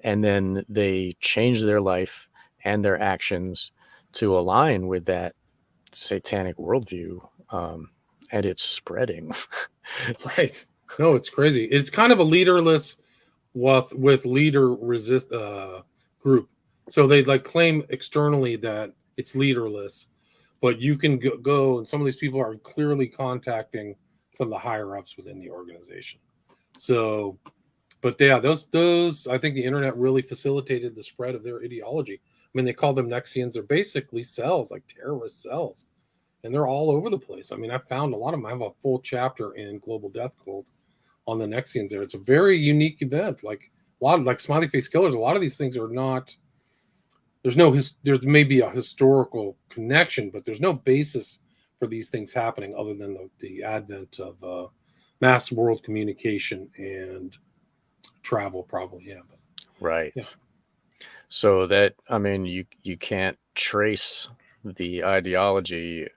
and then they change their life and their actions to align with that satanic worldview, and it's spreading. Right. No, it's crazy. It's kind of a leaderless with leader resist group. So they like claim externally that it's leaderless, but you can go and some of these people are clearly contacting some of the higher ups within the organization. So, but yeah, those I think the internet really facilitated the spread of their ideology. I mean, they call them Nexians. They're basically cells, like terrorist cells, and they're all over the place. I mean, I found a lot of them. I have a full chapter in Global Death Cult on the Nexians there. It's a very unique event. Like a lot of like Smiley Face Killers, a lot of these things are not, there's maybe a historical connection, but there's no basis for these things happening other than the advent of mass world communication and travel probably. Yeah. But, Right. yeah. So that, I mean, you can't trace the ideology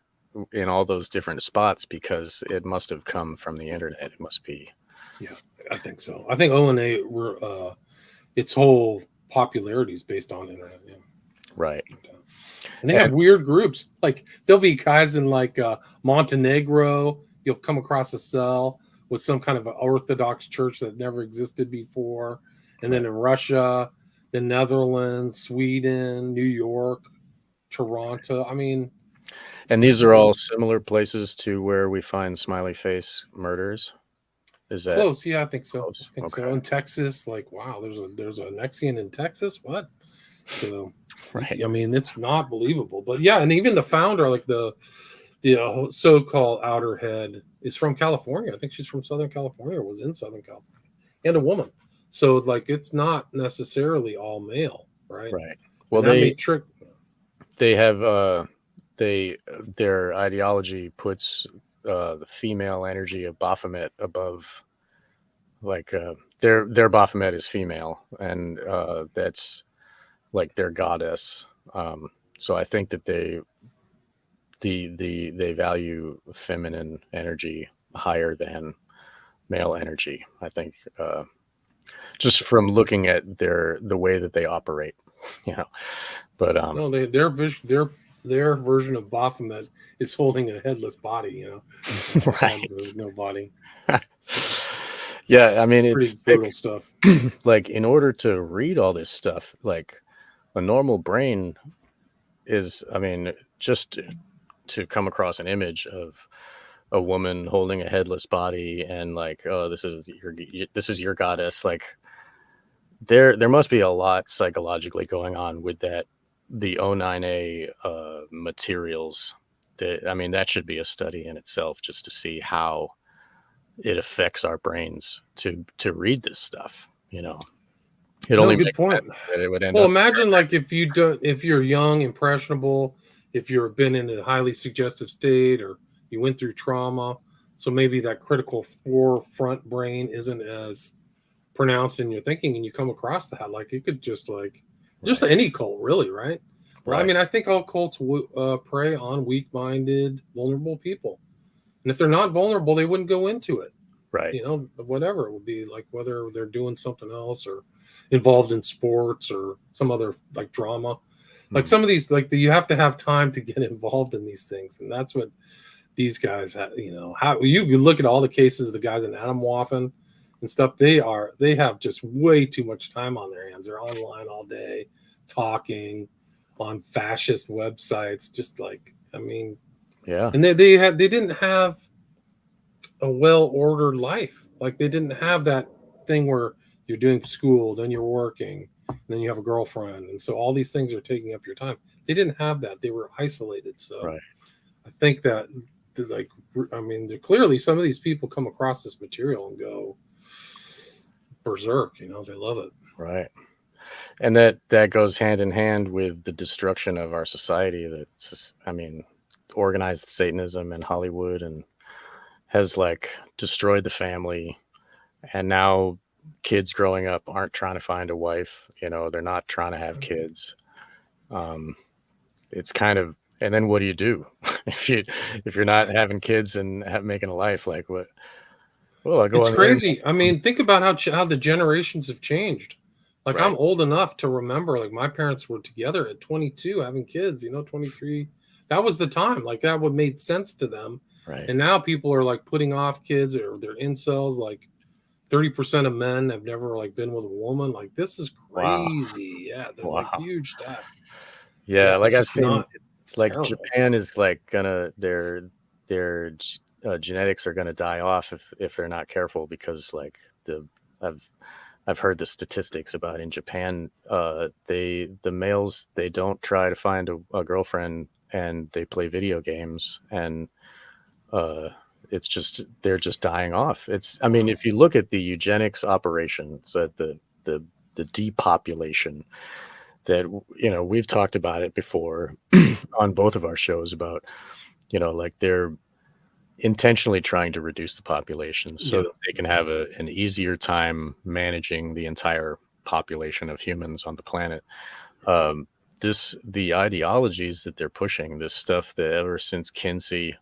in all those different spots because it must have come from the internet. It must be. Yeah, I think so. I think O&A were its whole popularity is based on internet. Yeah. Right. And they have weird groups. Like there'll be guys in like Montenegro. You'll come across a cell with some kind of an Orthodox church that never existed before. And then in Russia, the Netherlands, Sweden, New York, Toronto. I mean, And these are all similar places to where we find Smiley Face murders. Is that close? Yeah, I think so. close? I think Okay. so. In Texas, like wow, there's a Nexian in Texas. What? So, Right. I mean, it's not believable. But yeah, and even the founder, like the so-called outer head, is from California. I think she's from Southern California or was in Southern California, and a woman. So like, it's not necessarily all male, right? Right. Well, and that may trick. they have their ideology puts the female energy of Baphomet above, like their Baphomet is female, and that's like their goddess. So I think that they value feminine energy higher than male energy. I think just from looking at the way that they operate, you know. But No, their version of Baphomet is holding a headless body, you know, right. with no body. Yeah, I mean, Pretty it's brutal stuff. like in order to read all this stuff, like a normal brain is, I mean, just to come across an image of a woman holding a headless body and like, oh, this is your goddess. Like there must be a lot psychologically going on with that, the O9A materials. That, I mean, that should be a study in itself just to see how it affects our brains to read this stuff. You know, it only Good makes point. sense that it would end Well, up. imagine like if you're young, impressionable, if you've been in a highly suggestive state or you went through trauma, so maybe that critical forefront brain isn't as pronounced in your thinking, and you come across that, like it could just Right. any cult, really, right? Well, I Right. mean, I think all cults prey on weak-minded, vulnerable people, and if they're not vulnerable, they wouldn't go into it. Right. You know, whatever it would be, like whether they're doing something else or involved in sports or some other like drama. Like some of these, like you have to have time to get involved in these things, and that's what these guys have. You know, how you look at all the cases of the guys in Adamwaffen and stuff. They have just way too much time on their hands. They're online all day, talking on fascist websites. Just like, I mean, Yeah. and they didn't have a well-ordered life. Like they didn't have that thing where you're doing school, then you're working, then you have a girlfriend, and so all these things are taking up your time. They didn't have that. They were isolated. So Right. I think that, like, I mean, clearly some of these people come across this material and go berserk. You know, they love it. Right. And that goes hand in hand with the destruction of our society. That's, I mean, organized Satanism in Hollywood and has like destroyed the family. And now kids growing up aren't trying to find a wife. You know, they're not trying to have kids. It's kind of, and then what do you do if you're not having kids and making a life? Like what? Well, I go It's on the internet. crazy. I mean, think about how the generations have changed. Like, Right. I'm old enough to remember, like, my parents were together at 22 having kids, you know, 23. That was the time. Like, that would made sense to them. Right. And now people are like putting off kids, or they're incels. Like 30% of men have never like been with a woman. Like, this is Wow. crazy. Yeah, there's like Wow. huge stats. Yeah, like it's I've just seen, not. it's like Terrible. Japan is like gonna their genetics are gonna die off if they're not careful because like I've heard the statistics about in Japan, the males, they don't try to find a girlfriend and they play video games and it's just they're just dying off. It's, I mean, if you look at the eugenics operations at the depopulation that, you know, we've talked about it before on both of our shows about, you know, like they're intentionally trying to reduce the population so Yeah. that they can have an easier time managing the entire population of humans on the planet. The ideologies that they're pushing, this stuff that ever since Kinsey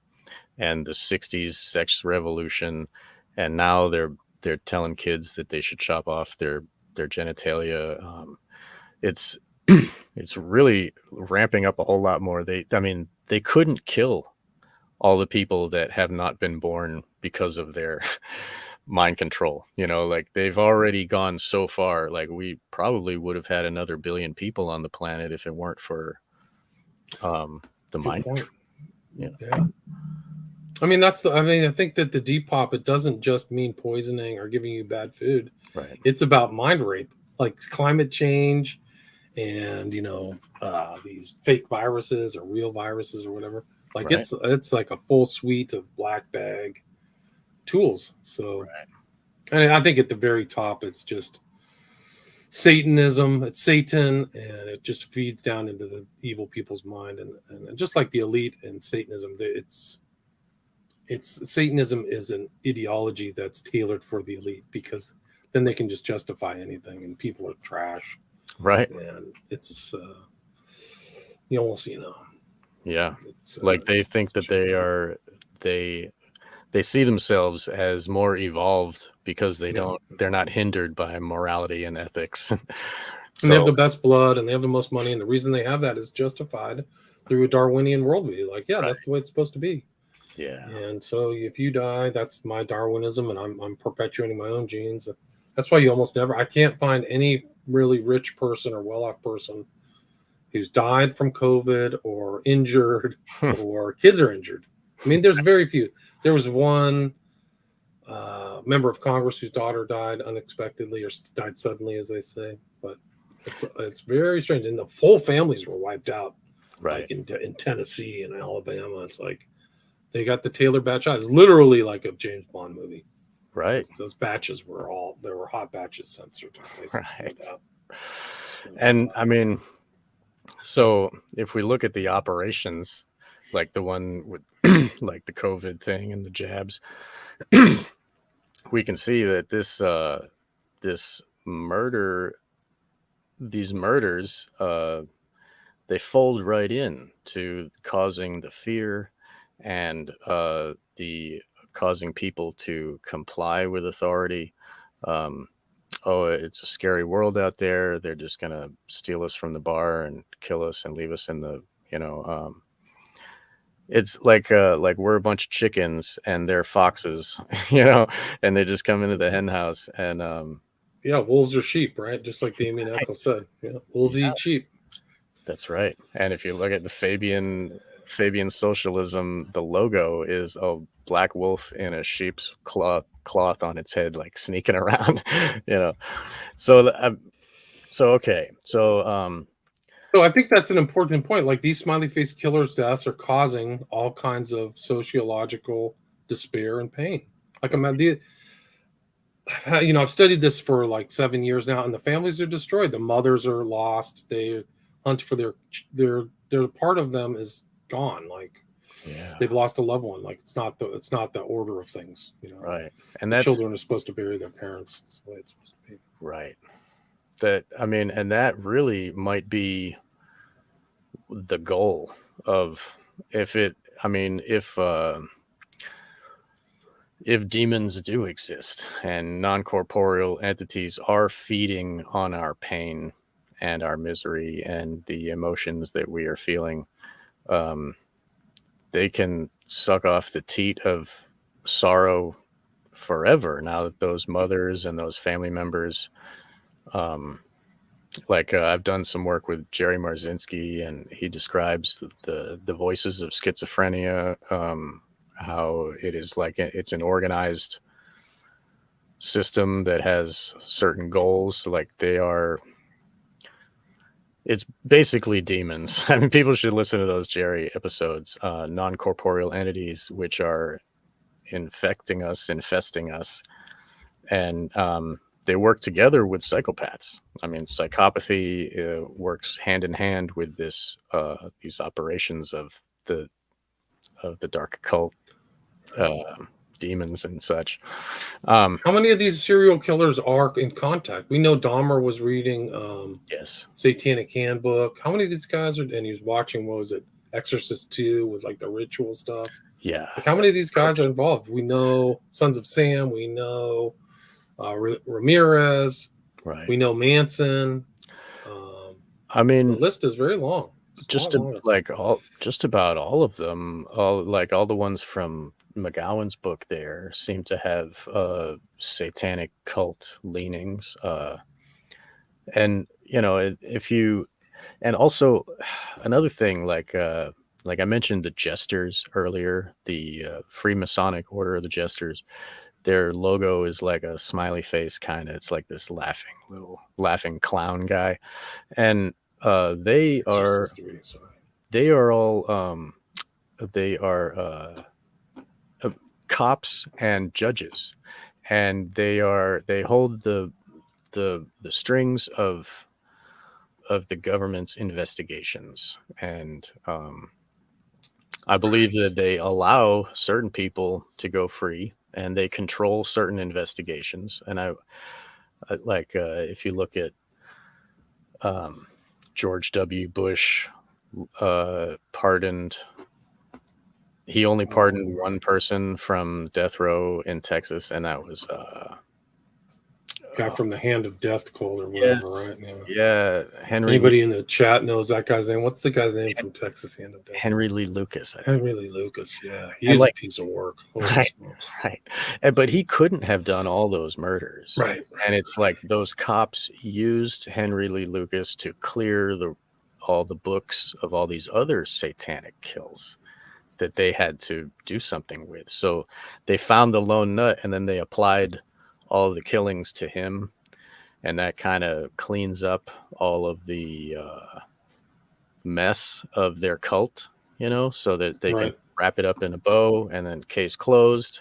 and the 60s sex revolution, and now they're telling kids that they should chop off their genitalia. It's it's really ramping up a whole lot more. I mean, they couldn't kill all the people that have not been born because of their mind control. You know, like they've already gone so far. Like we probably would have had another billion people on the planet if it weren't for the Good mind point. control. You know? Yeah. I mean, I think that the depop, it doesn't just mean poisoning or giving you bad food. Right. It's about mind rape, like climate change and, you know, these fake viruses or real viruses or whatever. Like Right. it's like a full suite of black bag tools. So, Right. and I think at the very top, it's just Satanism. It's Satan, and it just feeds down into the evil people's mind. And just like the elite and Satanism, it's Satanism is an ideology that's tailored for the elite, because then they can just justify anything, and people are trash. Right. And it's you almost, you know, Yeah. Like they think that they see themselves as more evolved because they're not hindered by morality and ethics. And they have the best blood and they have the most money, and the reason they have that is justified through a Darwinian worldview. Like, yeah, that's the way it's supposed to be. Yeah. And so if you die, that's my Darwinism, and I'm perpetuating my own genes. That's why you almost never, I can't find any really rich person or well-off person who's died from COVID or injured or kids are injured. I mean, there's very few. There was one member of Congress whose daughter died unexpectedly, or died suddenly, as they say. But it's very strange. And the whole families were wiped out, Right. like in Tennessee and Alabama. It's like they got the Taylor batch out. It's literally like a James Bond movie. Right. Those batches there were hot batches censored. Right. And I mean, so if we look at the operations, like the one with like the COVID thing and the jabs, we can see that these murders, they fold right in to causing the fear and the causing people to comply with authority. Oh, it's a scary world out there. They're just gonna steal us from the bar and kill us and leave us in the, you know, it's like we're a bunch of chickens and they're foxes, you know, and they just come into the hen house and yeah, wolves are sheep, right? Just like Damien Eccles said. Yeah, wolves eat sheep. That's right. And if you look at the Fabian socialism, the logo is a black wolf in a sheep's cloth on its head, like sneaking around, you know. So okay, so So I think that's an important point. Like these smiley face killers deaths are causing all kinds of sociological despair and pain. Like I've studied this for like 7 years now, and the families are destroyed. The mothers are lost. They hunt for their part of them is gone. Like Yeah. they've lost a loved one. Like it's not the order of things. Right. And The that's children are supposed to bury their parents. That's the way it's supposed to be. right. And that really might be the goal of if it, I mean, if demons do exist and non-corporeal entities are feeding on our pain and our misery and the emotions that we are feeling, they can suck off the teat of sorrow forever. Now that those mothers and those family members, I've done some work with Jerry Marzinski, and he describes the voices of schizophrenia, how it is like it's an organized system that has certain goals. Like it's basically demons. I mean, people should listen to those Jerry episodes, non-corporeal entities, which are infesting us. And they work together with psychopaths. I mean, psychopathy works hand in hand with these operations of the dark occult, demons and such. How many of these serial killers are in contact? We know Dahmer was reading Yes. Satanic Handbook. How many of these guys are? And he was watching, what was it, Exorcist 2 with like the ritual stuff. Yeah. Like how many of these guys are involved? We know Sons of Sam. We know Ramirez. Right. We know Manson. I mean, the list is very long. Just about all of them, all the ones from McGowan's book there seem to have satanic cult leanings. And and also another thing, like I mentioned the Jesters earlier, the Freemasonic Order of the Jesters. Their logo is like a smiley face kind of. It's like this laughing clown guy, and they are all cops and judges, and they hold the strings of the government's investigations, and I believe that they allow certain people to go free, and they control certain investigations. And if you look at George W. Bush, he only pardoned one person from death row in Texas, and that was guy from the Hand of Death Cold or whatever, right? Yeah, Henry. Anybody in the chat knows that guy's name? What's the guy's name from Texas Hand of Death? Henry Lee Lucas. Henry Lee Lucas, yeah. He's a piece of work. Right. But he couldn't have done all those murders. Right. And it's like those cops used Henry Lee Lucas to clear all the books of all these other satanic kills that they had to do something with. So they found the lone nut, and then they applied all of the killings to him, and that kind of cleans up all of the mess of their cult, so that they can wrap it up in a bow, and then case closed.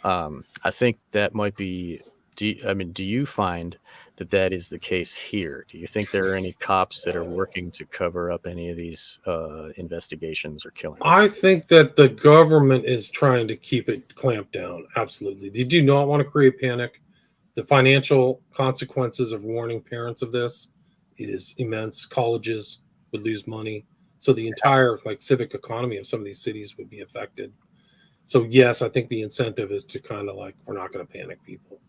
I think that might be. Do you find that is the case here? Do you think there are any cops that are working to cover up any of these investigations or killings? I think that the government is trying to keep it clamped down. Absolutely. They do not want to create panic. The financial consequences of warning parents of this is immense. Colleges would lose money. So the entire civic economy of some of these cities would be affected. So yes, I think the incentive is to kind of we're not going to panic people.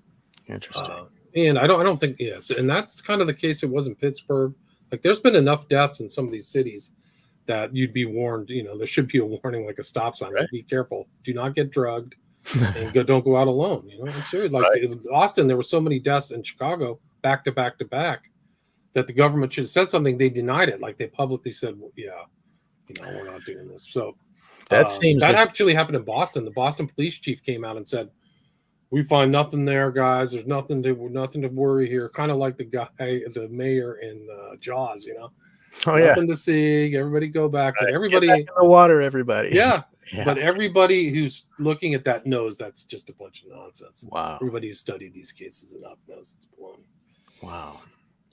Interesting. And I don't think, yes. And that's kind of the case. It was in Pittsburgh. There's been enough deaths in some of these cities that you'd be warned, there should be a warning, like a stop sign. Right. Be careful. Do not get drugged and don't go out alone. I'm serious. Austin, there were so many deaths in Chicago back to back to back that the government should have said something. They denied it. They publicly said, well, yeah, we're not doing this. So that actually happened in Boston. The Boston police chief came out and said, we find nothing there, guys. There's nothing to worry here. Kind of like the mayor in Jaws, Oh yeah. Nothing to see. Everybody go back. But Right. Get everybody, back in the water, everybody. yeah. Yeah. But everybody who's looking at that knows that's just a bunch of nonsense. Wow. Everybody who's studied these cases enough knows it's baloney. Wow.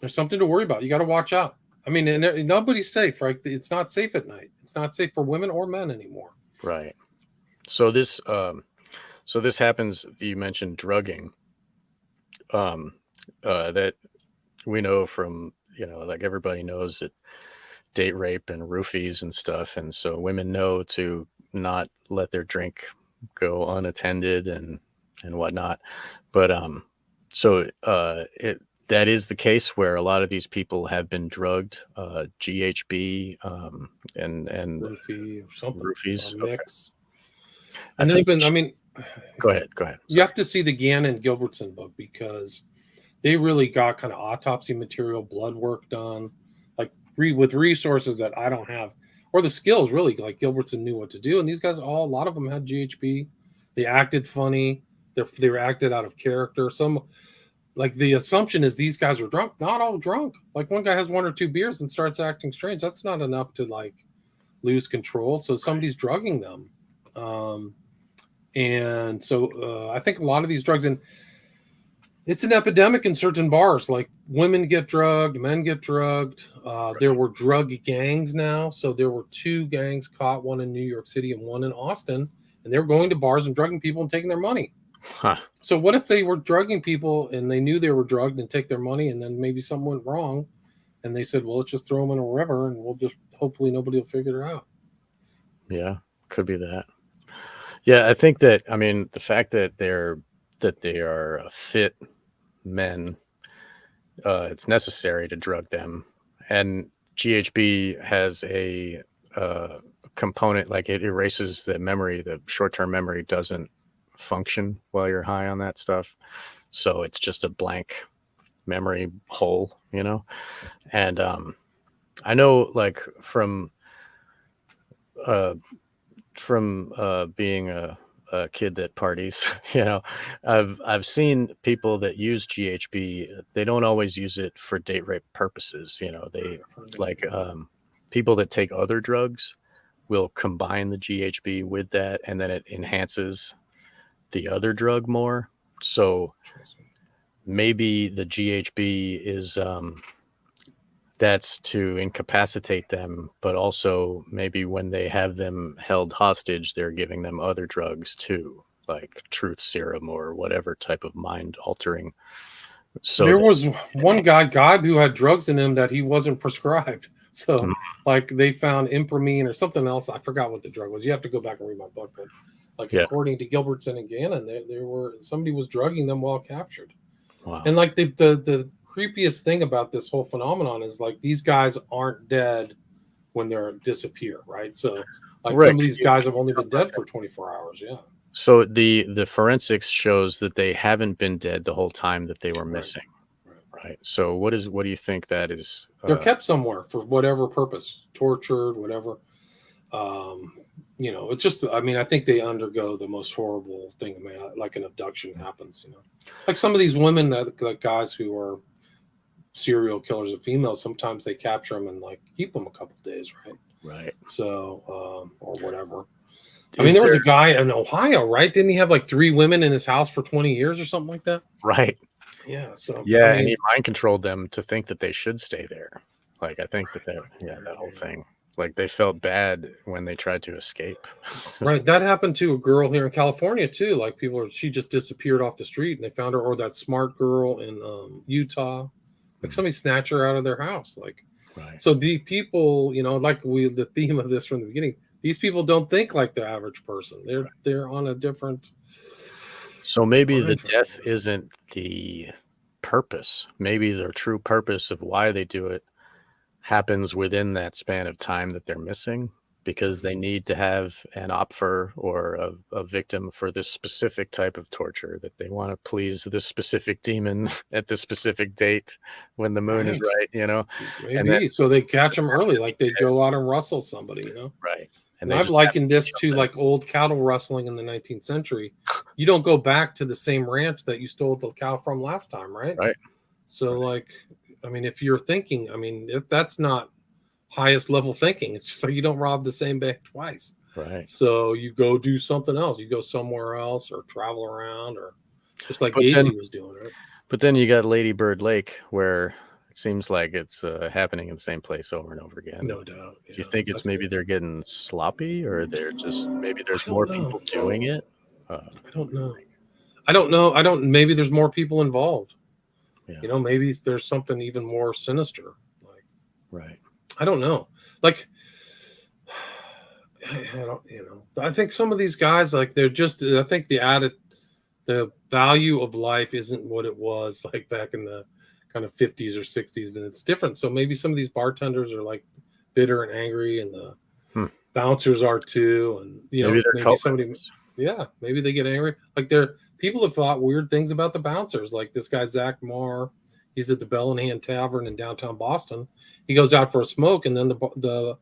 There's something to worry about. You got to watch out. I mean, and nobody's safe, right? It's not safe at night. It's not safe for women or men anymore. Right. So this happens. You mentioned drugging. That we know from, like everybody knows that date rape and roofies and stuff, and so women know to not let their drink go unattended and whatnot. But that is the case where a lot of these people have been drugged, GHB, and Roofie or something. roofies. Mix. Okay. And there's been, I mean, go ahead. You have to see the Gannon Gilbertson book because they really got kind of autopsy material, blood work done, like with resources that I don't have, or the skills really. Like Gilbertson knew what to do, and these guys, a lot of them had GHB. They acted funny. They were acted out of character. Some, like the assumption is these guys are drunk. Not all drunk. Like one guy has 1 or 2 beers and starts acting strange. That's not enough to like lose control. So somebody's drugging them. And so I think a lot of these drugs, and it's an epidemic in certain bars, like women get drugged, men get drugged. There were drug gangs now. So there were 2 gangs caught, one in New York City and one in Austin, and they were going to bars and drugging people and taking their money. Huh. So what if they were drugging people and they knew they were drugged and take their money, and then maybe something went wrong and they said, well, let's just throw them in a river and we'll just, hopefully nobody will figure it out. Yeah, could be that. Yeah, I think that, I mean, the fact that they are fit men, it's necessary to drug them. And GHB has a component, like it erases the memory. The short-term memory doesn't function while you're high on that stuff. So it's just a blank memory hole, And I know, like, from being a kid that parties, I've seen people that use GHB. They don't always use it for date rape purposes. They like people that take other drugs will combine the GHB with that, and then it enhances the other drug more. So maybe the GHB is that's to incapacitate them, but also maybe when they have them held hostage, they're giving them other drugs too, like truth serum or whatever type of mind altering. So there was one guy who had drugs in him that he wasn't prescribed. So like they found impramine or something else. I forgot what the drug was. You have to go back and read my book, but like according to Gilbertson and Gannon, there were somebody was drugging them while captured. Wow. And like the creepiest thing about this whole phenomenon is like these guys aren't dead when they're disappear, right? So like some of these guys have only been dead for 24 hours. Yeah. So the forensics shows that they haven't been dead the whole time that they were missing. Right. So what do you think that is? They're kept somewhere for whatever purpose, tortured, whatever. It's just, I mean, I think they undergo the most horrible thing. I mean, like an abduction happens, like some of these women like guys who are serial killers of females, sometimes they capture them and like keep them a couple of days. Right. So, or whatever. I mean, there was a guy in Ohio, right? Didn't he have like 3 women in his house for 20 years or something like that? Right. Yeah. So, yeah. And he mind controlled them to think that they should stay there. Like, I think that whole thing. Like they felt bad when they tried to escape. Right. That happened to a girl here in California too. Like she just disappeared off the street and they found her, or that smart girl in Utah. Like somebody snatched her out of their house. Like, so the people, like the theme of this from the beginning, these people don't think like the average person. They're on a different. So maybe the death isn't the purpose. Maybe the true purpose of why they do it happens within that span of time that they're missing, because they need to have an opfer or a victim for this specific type of torture, that they want to please this specific demon at this specific date when the moon is right, Maybe. So they catch them early, like they go out and rustle somebody, Right. And I've likened this to like old cattle rustling in the 19th century. You don't go back to the same ranch that you stole the cow from last time, right? Right. So like, I mean, if you're thinking, I mean, if that's not highest level thinking. It's just like you don't rob the same bank twice. Right. So you go do something else. You go somewhere else or travel around, or just like But then, Gacy was doing, right? but then you got Lady Bird Lake, where it seems like it's happening in the same place over and over again. No doubt. Do you Yeah. think it's maybe they're getting sloppy, or they're just maybe I there's don't more know. people doing it? I don't know. I don't know. I don't. Maybe there's more people involved. Yeah. You know, maybe there's something even more sinister. Like, Right. I don't know. Like, I don't. You know, I think some of these guys, like, they're just. I think the value of life isn't what it was like back in the kind of 50s or 60s, and it's different. So maybe some of these bartenders are like bitter and angry, and the bouncers are too. And you know, Maybe they're maybe somebody. culprits. Yeah, maybe they get angry. Like people have thought weird things about the bouncers. Like this guy Zach Marr, he's at the Bell and Hand Tavern in downtown Boston. He goes out for a smoke, and then the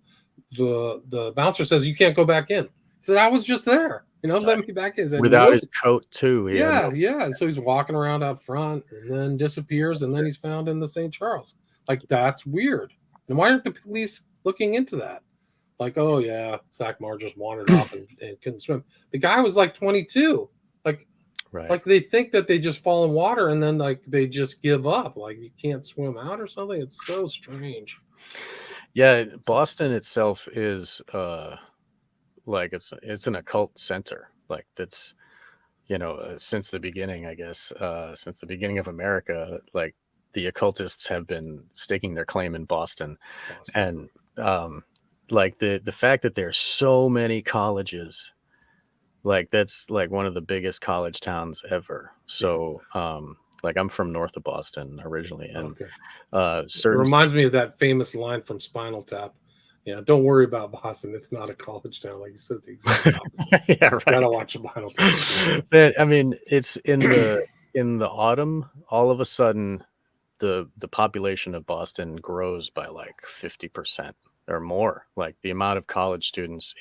bouncer says, "You can't go back in." He said, "I was just there. You know, let me back in." He said, Without "Nope." his coat too. Yeah, yeah. And so he's walking around out front, and then disappears, and then he's found in the St. Charles. Like that's weird. And why aren't the police looking into that? Like, oh yeah, Zach Marr just wandered off and couldn't swim. The guy was like 22. Right. Like they think that they just fall in water and then like they just give up. Like you can't swim out or something. It's so strange. Yeah, Boston itself is like it's an occult center. Like that's since the beginning, I guess, since the beginning of America, like the occultists have been staking their claim in Boston. And like the fact that there's so many colleges, like that's like one of the biggest college towns ever. So like I'm from north of Boston originally, and It certain reminds me of that famous line from Spinal Tap. Yeah, don't worry about Boston. It's not a college town. Like he says the exact opposite. yeah, right. Gotta watch Spinal Tap. But I mean, it's in the autumn, all of a sudden the population of Boston grows by like 50% or more. Like the amount of college students,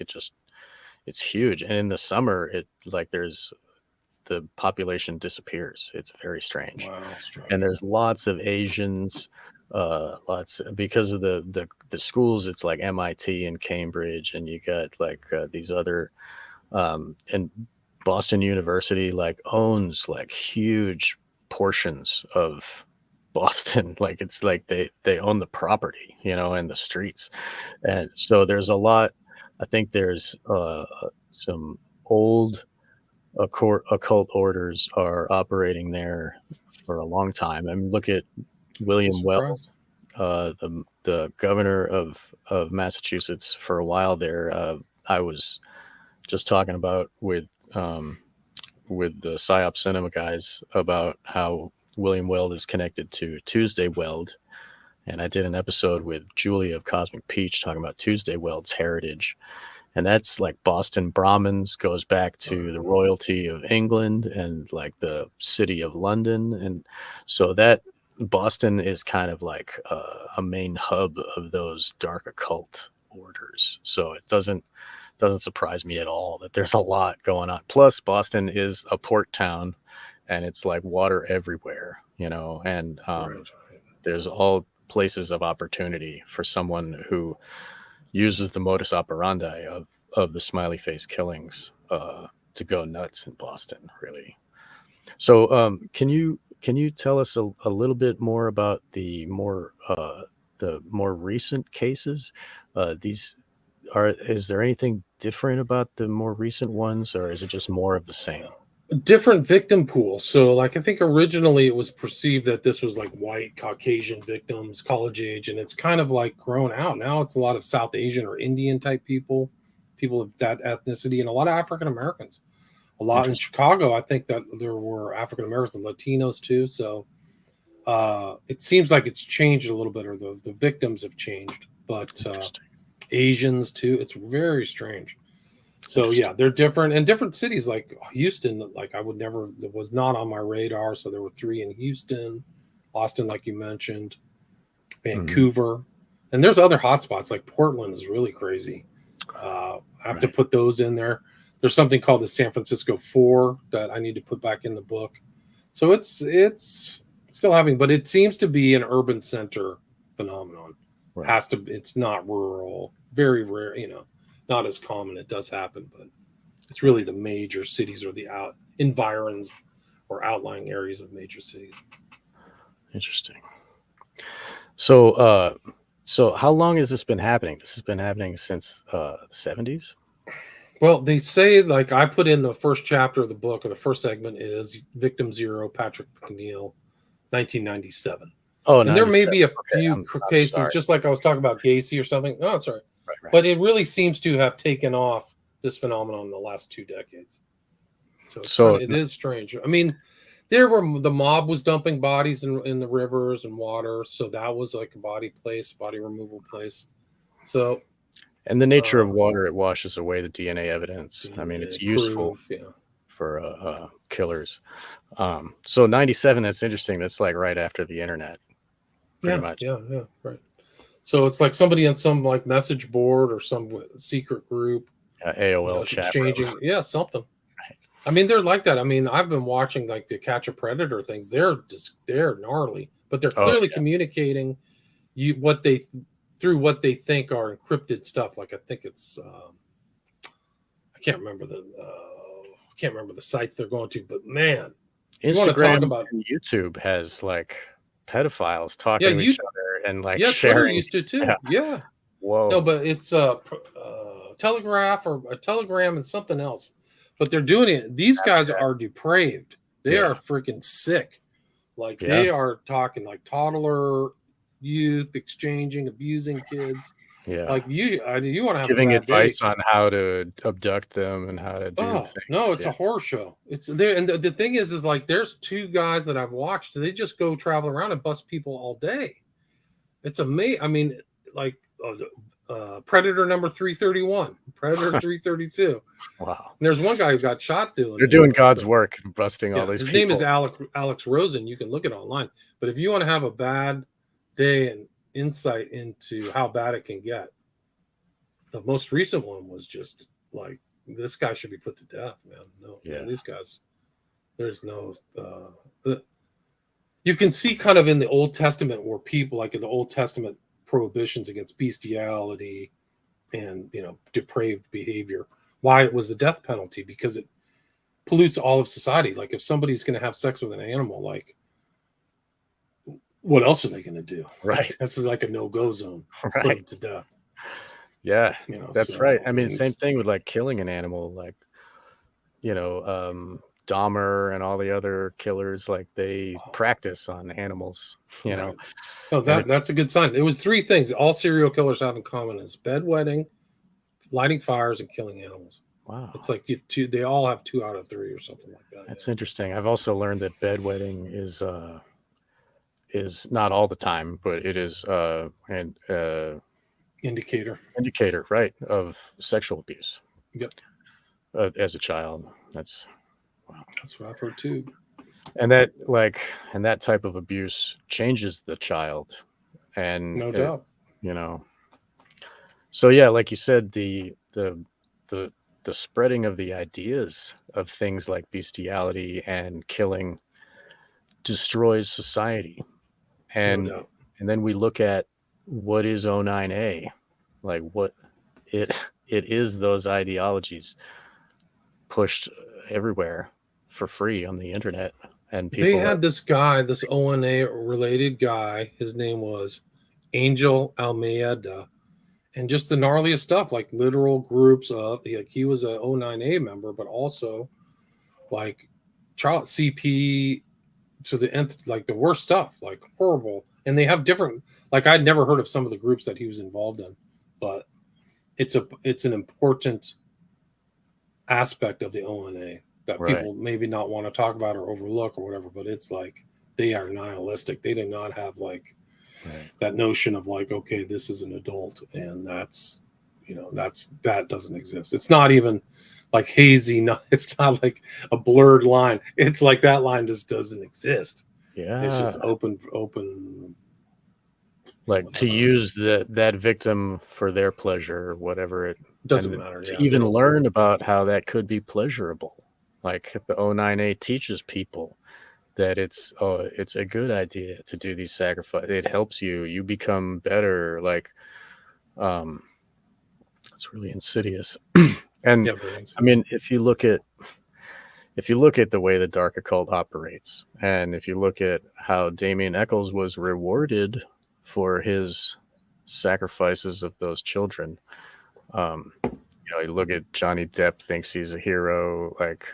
it's huge. And in the summer, the population disappears. It's very strange. Wow, strange. And there's lots of Asians, lots because of the schools. It's like MIT and Cambridge, and you got like these other and Boston University like owns like huge portions of Boston. Like it's like they own the property, and the streets. And so there's a lot. I think there's some old occult orders are operating there for a long time. I mean, look at William Weld, the governor of Massachusetts for a while there. I was just talking about with the PSYOP Cinema guys about how William Weld is connected to Tuesday Weld. And I did an episode with Julia of Cosmic Peach talking about Tuesday Weld's heritage. And that's like Boston Brahmins, goes back to the royalty of England and like the city of London. And so that Boston is kind of like a main hub of those dark occult orders. So it doesn't surprise me at all that there's a lot going on. Plus Boston is a port town and it's like water everywhere, and there's all places of opportunity for someone who uses the modus operandi of the Smiley Face Killings to go nuts in Boston, really. So can you tell us a little bit more about the more recent cases? Is there anything different about the more recent ones, or is it just more of the same? Different victim pool. So like I think originally it was perceived that this was like white Caucasian victims, college age, and it's kind of like grown out. Now it's a lot of South Asian or Indian type people of that ethnicity, and a lot of African Americans. A lot in Chicago. I think that there were African Americans and Latinos too. So it seems like it's changed a little bit, or the victims have changed, but Asians too. It's very strange. So yeah, they're different, and different cities like Houston. Like that was not on my radar. So there were 3 in Houston, Austin, like you mentioned, Vancouver, and there's other hotspots like Portland is really crazy. I have to put those in there. There's something called the San Francisco 4 that I need to put back in the book. So it's still having, but it seems to be an urban center phenomenon. Right. Has to. It's not rural. Very rare. Not as common. It does happen, but it's really the major cities or the environs or outlying areas of major cities. Interesting. So, so how long has this been happening? This has been happening since the 70s? Well, they say, like, I put in the first chapter of the book, or the first segment is Victim Zero, Patrick McNeil, 1997. Oh, And there may 97. be a Okay, few I'm cases, sorry. just like I was talking about Gacy or something. Oh, sorry. Right. But it really seems to have taken off, this phenomenon, in the last 2 decades. So it is strange. I mean, the mob was dumping bodies in the rivers and water, so that was like a body removal place. So, and the nature of water, it washes away the DNA evidence. I mean, it's useful for killers. So 97, that's interesting. That's like right after the internet, pretty much. Yeah, right. So it's like somebody on some like message board or some secret group, AOL chat exchanging, room. Something. Right. I mean, they're like that. I mean, I've been watching like the Catch a Predator things. They're gnarly, but they're clearly communicating what they think are encrypted stuff. Like I think it's I can't remember the sites they're going to, but man, Instagram, you want to talk about, and YouTube has like pedophiles talking to each other and like sharing. Twitter used to too. Yeah. Whoa. No, but it's Telegram and something else. But they're doing it. These guys are depraved. They are freaking sick. Like they are talking like toddler youth, exchanging, abusing kids. Yeah. Like you want to have giving advice on how to abduct them and how to do things. No, it's a horror show. It's there. And the thing is like there's 2 guys that I've watched. They just go travel around and bust people all day. It's amazing. I mean, like Predator number 331, Predator 332. Wow. And there's one guy who got shot doing. They're doing God's work, busting all these his people. His name is Alex Rosen. You can look it online. But if you want to have a bad day and insight into how bad it can get, the most recent one was just like, this guy should be put to death, man. No, these guys, there's no. You can see kind of in the Old Testament where people, like in the Old Testament, prohibitions against bestiality and depraved behavior, why it was the death penalty, because it pollutes all of society. Like if somebody's going to have sex with an animal, like what else are they going to do? Right. This is like a no-go zone. Right. Put it to death. Yeah, that's right. I mean, same thing with like killing an animal, like Dahmer and all the other killers, like they practice on animals, know. Oh, that's a good sign. It was 3 things all serial killers have in common: is bedwetting, lighting fires, and killing animals. Wow. It's like they all have 2 out of 3 or something like that. That's interesting. I've also learned that bedwetting is not all the time, but it is an indicator, right, of sexual abuse. Yep. As a child. That's what I've heard too. And that type of abuse changes the child, and no doubt. So yeah, like you said, the spreading of the ideas of things like bestiality and killing destroys society, and then we look at what is O9A, like what it is, those ideologies pushed everywhere for free on the internet. And they had this guy, this ONA related guy, his name was Angel Almeida, and just the gnarliest stuff, like literal groups of, like he was a O9A member, but also like child CP to the nth, like the worst stuff, like horrible. And they have different, like I'd never heard of some of the groups that he was involved in, but it's an important aspect of the ONA that people maybe not want to talk about or overlook or whatever, but it's like they are nihilistic. They do not have like that notion of like, okay, this is an adult and that's that doesn't exist. It's not even like hazy. It's not like a blurred line. It's like that line just doesn't exist. Yeah. It's just open. Like to use that victim for their pleasure or whatever, it doesn't matter. To even learn about how that could be pleasurable. Like the O9A teaches people that it's a good idea to do these sacrifices. It helps you. You become better. Like, it's really insidious. And Yeah, very I mean, if you look at the way the dark occult operates, and if you look at how Damien Eccles was rewarded for his sacrifices of those children, you look at Johnny Depp thinks he's a hero, like,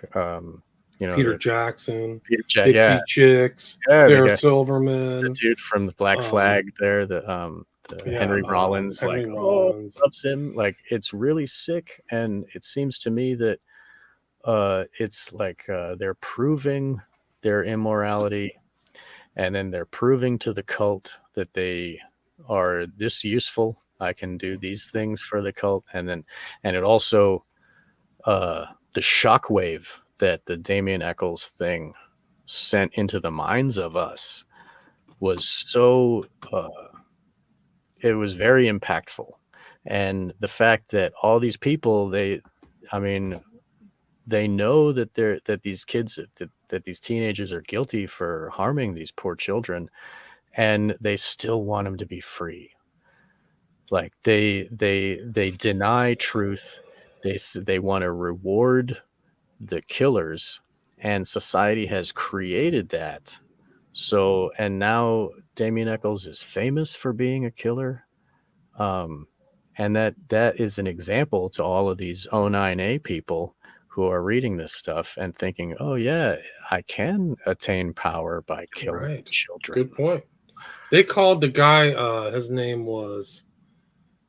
Peter Jackson, Peter Dixie Chicks, the Sarah guy, the Silverman, dude from the Black Flag there, the Henry Rollins, Henry like, Rollins. loves him. Like, it's really sick, and it seems to me that it's like they're proving their immorality, and then they're proving to the cult that they are this useful. I can do these things for the cult, and it also the shockwave that the Damien Eccles thing sent into the minds of us was so it was very impactful. And the fact that all these people, they know that these kids, that these teenagers are guilty for harming these poor children, and they still want them to be free. Like, they deny truth. They want to reward the killers, and society has created that. So, and now Damien Eccles is famous for being a killer. And that is an example to all of these 09A people who are reading this stuff and thinking, oh yeah, I can attain power by killing children. Good point. They called the guy, his name was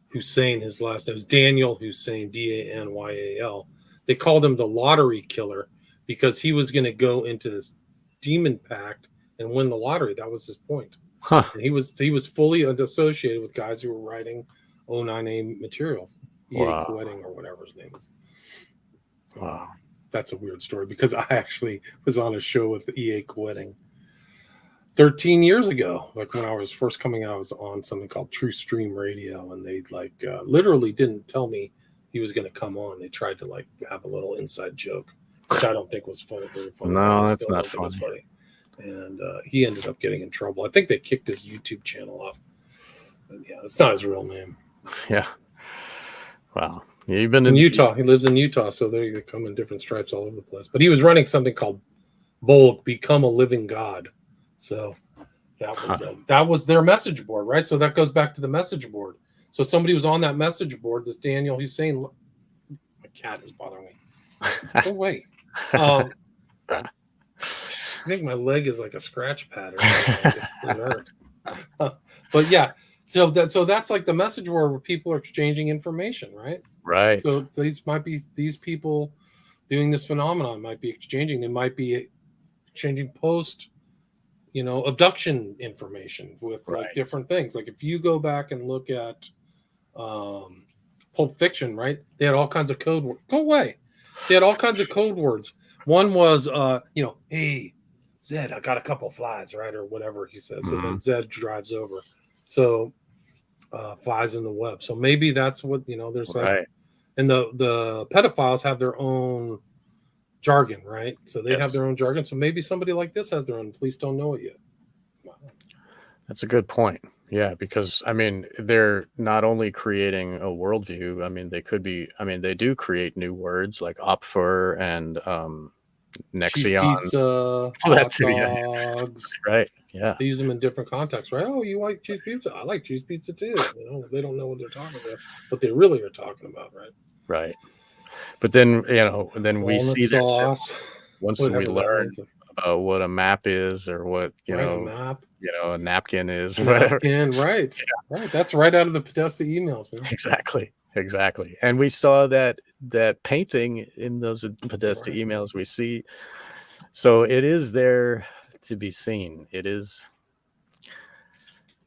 Hussein, his last name was Daniel Hussein, Danyal. They called him the lottery killer because he was going to go into this demon pact and win the lottery. That was his point. Huh. And he was fully associated with guys who were writing 09A materials, Wow. Quetting or whatever his name is. Wow. That's a weird story because I actually was on a show with E.A. Quetting 13 years ago. Like, when I was first coming out, I was on something called True Stream Radio, and they literally didn't tell me he was going to come on. They tried to have a little inside joke, which I don't think was funny. Very funny. No, that's not funny. And he ended up getting in trouble. I think they kicked his YouTube channel off. But yeah, it's not his real name. Yeah. Wow. You've been in Utah. He lives in Utah, so they come in different stripes all over the place. But he was running something called Bold, Become a Living God. So that was their message board, right? So that goes back to the message board. So somebody was on that message board, this Daniel Hussein. My cat is bothering me. Go away. I think my leg is like a scratch pad or something. It's hurt. But yeah, so that's like the message board where people are exchanging information, right? Right. So these people doing this phenomenon might be exchanging. They might be exchanging post, abduction information with like different things. Like, if you go back and look at Pulp Fiction, right? They had all kinds of code words. Go away. They had all kinds of code words. One was, hey, Zed, I got a couple of flies, right? Or whatever he says. So then Zed drives over. So flies in the web. So maybe that's what, there's like, and the pedophiles have their own jargon, right? So they have their own jargon. So maybe somebody like this has their own. Police don't know it yet. Wow. That's a good point. Yeah, because they're not only creating a worldview. They do create new words like Opfer and Nexion. Cheese pizza, hot dogs. Right. Yeah. They use them in different contexts, right? Oh, you like cheese pizza? I like cheese pizza too. They don't know what they're talking about, what they really are talking about, right? Right. But then, then we see sauce, once we learn about what a map is, or what, a map. A napkin is, napkin, right? Yeah. Right. That's right out of the Podesta emails, man. Exactly. And we saw that painting in those Podesta emails. We see, so it is there to be seen. It is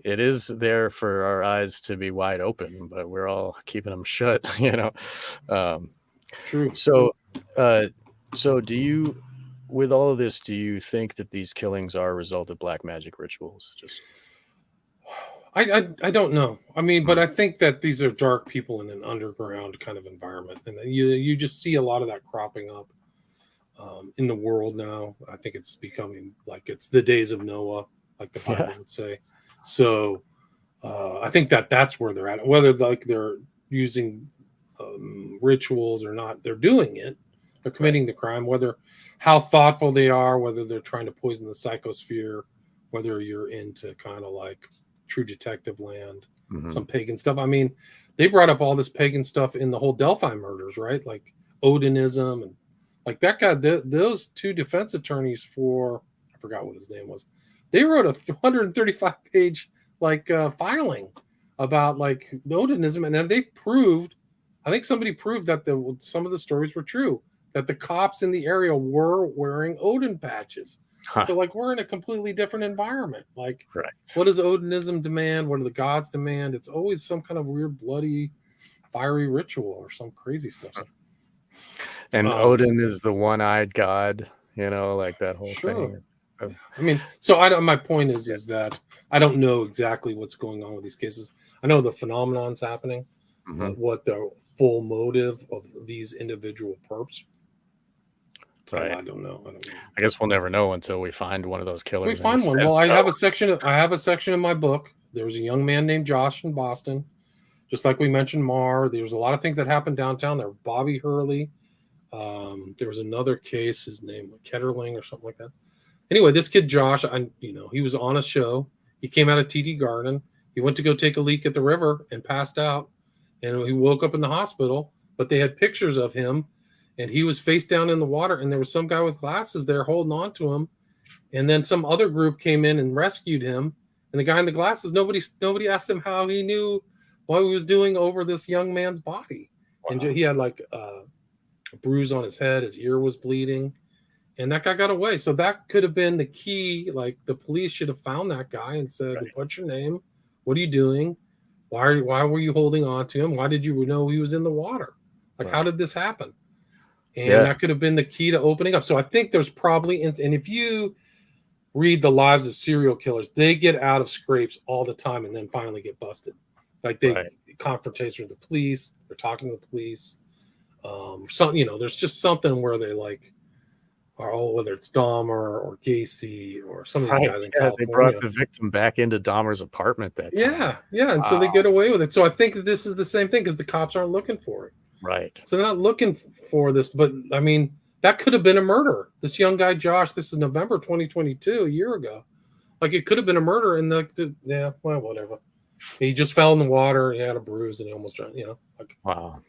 there for our eyes to be wide open, but we're all keeping them shut. True. So do you, with all of this, do you think that these killings are a result of black magic rituals? I don't know. But I think that these are dark people in an underground kind of environment, and you just see a lot of that cropping up. in the world now. I think it's becoming like it's the days of Noah, like the Bible would say. So I think that's where they're at. Whether like they're using rituals or not, they're doing it. They're committing the crime. Whether how thoughtful they are, whether they're trying to poison the psychosphere, whether you're into kind of like True Detective land, some pagan stuff. I mean, they brought up all this pagan stuff in the whole Delphi murders, right? Like Odinism and like that guy. Those two defense attorneys for I forgot what his name was. They wrote a 135-page like filing about like the Odinism, and then they proved. I think somebody proved that some of the stories were true. That the cops in the area were wearing Odin patches. So like we're in a completely different environment. Like what does Odinism demand? What do the gods demand? It's always some kind of weird, bloody, fiery ritual or some crazy stuff. And Odin is the one-eyed god, you know, like that whole thing. I mean, so my point is that I don't know exactly what's going on with these cases. I know the phenomenon's happening, but what the full motive of these individual perps, I don't know. I guess we'll never know until we find one of those killers. We find one. Well, I have a section in my book. There was a young man named Josh in Boston, just like we mentioned Mar. There's a lot of things that happened downtown. There, Bobby Hurley. There was another case. His name was Ketterling or something like that. Anyway, this kid Josh, he was on a show. He came out of TD Garden. He went to go take a leak at the river and passed out, and he woke up in the hospital. But they had pictures of him. And he was face down in the water, and there was some guy with glasses there holding on to him. And then some other group came in and rescued him. And the guy in the glasses, nobody asked him how he knew what he was doing over this young man's body. Wow. And he had like a bruise on his head. His ear was bleeding. And that guy got away. So that could have been the key. Like the police should have found that guy and said, what's your name? What are you doing? Why were you holding on to him? Why did you know he was in the water? Like, how did this happen? And that could have been the key to opening up. So I think there's probably, and if you read the lives of serial killers, they get out of scrapes all the time and then finally get busted. Like confrontation with the police, they're talking to the police. There's just something where they like, whether it's Dahmer or Gacy or some of these guys in California. They brought the victim back into Dahmer's apartment that time. Yeah. And so they get away with it. So I think that this is the same thing because the cops aren't looking for it. Right. So they're not looking for this, but I mean, that could have been a murder. This young guy, Josh, this is November 2022, a year ago. Like it could have been a murder and whatever. He just fell in the water. He had a bruise and he almost drowned, wow.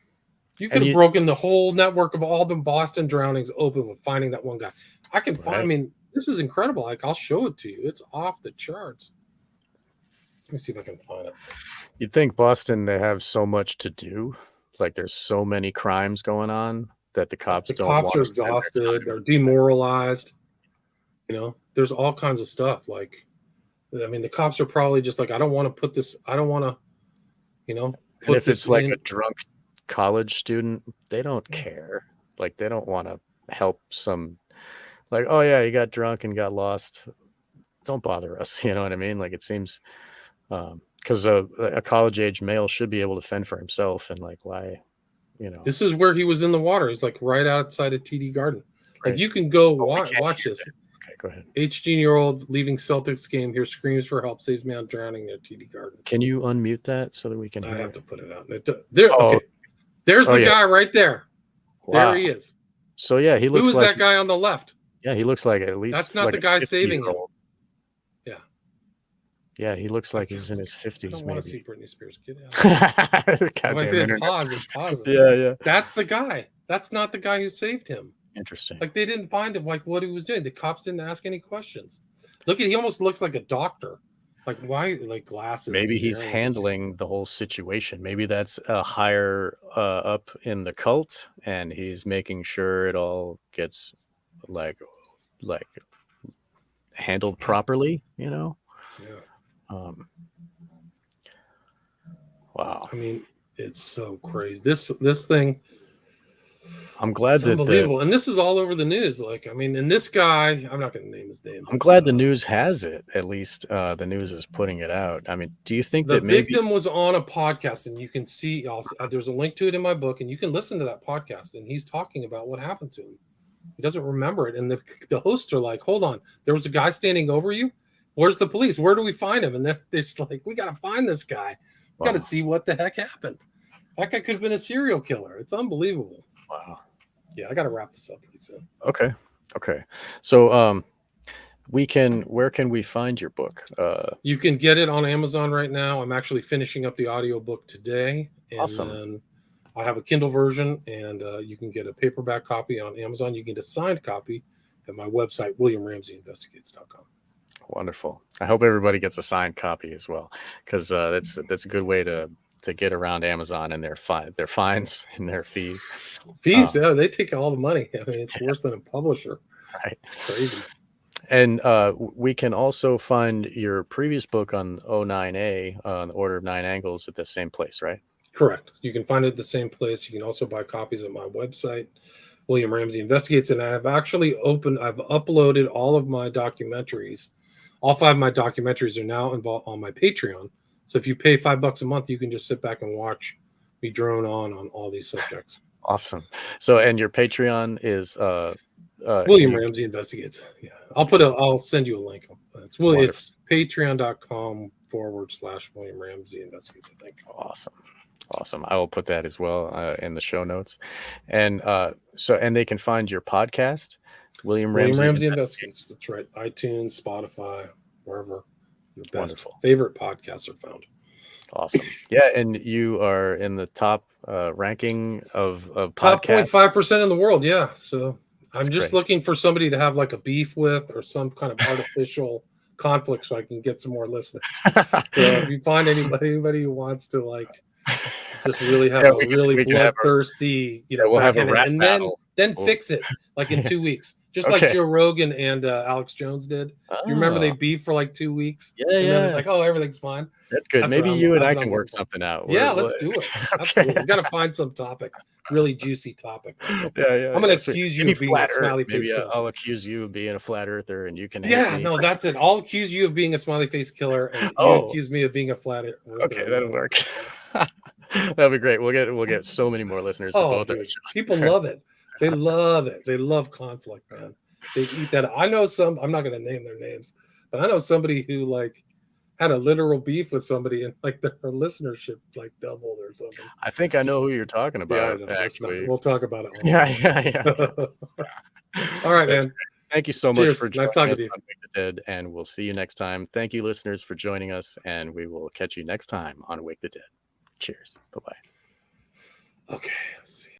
You could have broken the whole network of all the Boston drownings open with finding that one guy. I can find, I mean, this is incredible. Like I'll show it to you. It's off the charts. Let me see if I can find it. You'd think Boston, they have so much to do. Like there's so many crimes going on that the cops are exhausted or demoralized. There's all kinds of stuff. Like, I mean, the cops are probably just like, I don't want to put this. I don't want to, put if it's like a drunk college student, they don't care. Like they don't want to help some. Like, oh yeah, you got drunk and got lost. Don't bother us. You know what I mean? Like it seems. Because a college-age male should be able to fend for himself, and like, why, This is where he was in the water. He's like right outside of TD Garden. Right. Like you can go watch this. Okay, go ahead. 18-year-old leaving Celtics game here screams for help, saves man drowning near TD Garden. Can you unmute that so that we can? I have to put it out. Okay, there's the guy right there. Wow. There he is. So yeah, he looks. Who is that guy on the left? Yeah, he looks like at least. That's not the guy saving him. Yeah, he looks like he's in his 50s. I don't want to see Britney Spears. Get out. Pause. Yeah. That's the guy. That's not the guy who saved him. Interesting. Like they didn't find him. Like what he was doing. The cops didn't ask any questions. He almost looks like a doctor. Like why? Like glasses. Maybe he's handling the whole situation. Maybe that's a higher up in the cult, and he's making sure it all gets like handled properly. Yeah. Wow. I mean, it's so crazy. This thing. I'm glad that unbelievable, and this is all over the news. Like, I mean, and this guy, I'm not going to name his name. I'm glad the news has it. At least the news is putting it out. I mean, do you think the victim was on a podcast, and you can see there's a link to it in my book, and you can listen to that podcast, and he's talking about what happened to him. He doesn't remember it. And the hosts are like, hold on, there was a guy standing over you. Where's the police? Where do we find him? And they're just like, we got to find this guy. We got to see what the heck happened. That guy could have been a serial killer. It's unbelievable. Wow. Yeah, I got to wrap this up pretty soon. Okay. So where can we find your book? You can get it on Amazon right now. I'm actually finishing up the audiobook today. And Awesome. then I have a Kindle version, and you can get a paperback copy on Amazon. You can get a signed copy at my website, WilliamRamseyInvestigates.com. Wonderful. I hope everybody gets a signed copy as well, because that's a good way to get around Amazon and their fines and their fees. Fees, yeah, they take all the money. I mean, it's worse than a publisher. Right. It's crazy. And we can also find your previous book on O9A, on the Order of Nine Angles, at the same place, right? Correct. You can find it at the same place. You can also buy copies at my website, William Ramsey Investigates. And I've uploaded all of my documentaries. All 5 of my documentaries are now involved on my Patreon. So if you pay $5 a month, you can just sit back and watch me drone on all these subjects. Awesome. So, and your Patreon is William Ramsey Investigates. Yeah, I'll send you a link. It's patreon.com/William Ramsey Investigates, I think. Awesome. I will put that as well in the show notes. And and they can find your podcast, William Ramsey Investigates. That's right. iTunes, Spotify, wherever your best Wonderful. favorite podcasts are found. Awesome. Yeah, and you are in the top ranking of top podcasts. 0.5% in the world. Yeah. So That's I'm just great. looking for somebody to have like a beef with, or some kind of artificial conflict, so I can get some more listeners. So if you find anybody who wants to like just really have a really bloodthirsty, we'll have a rap and battle. then fix it like in 2 weeks, just like Joe Rogan and Alex Jones did. Do you remember they beefed for like 2 weeks? Yeah, and then it's like, oh, everything's fine. That's good. Maybe you and I can work something out. Yeah, let's do it. Absolutely. We got to find some topic, really juicy topic. Yeah. I'm going to accuse you of being a Smiley Face Killer. I'll accuse you of being a flat earther, and you can. Yeah, no, that's it. I'll accuse you of being a Smiley Face Killer, and you accuse me of being a flat earther. Okay, that'll work. That'll be great. We'll get so many more listeners to both our shows. People love it. They love it. They love conflict, man. They eat that. I know some. I'm not going to name their names, but I know somebody who like had a literal beef with somebody, and like their listenership like doubled or something. I think I know who you're talking about. Yeah, actually, we'll talk about it. Yeah. All right, man. Thank you so much for joining us on Wake the Dead, and we'll see you next time. Thank you, listeners, for joining us, and we will catch you next time on Wake the Dead. Cheers. Bye-bye. Okay. Let's see.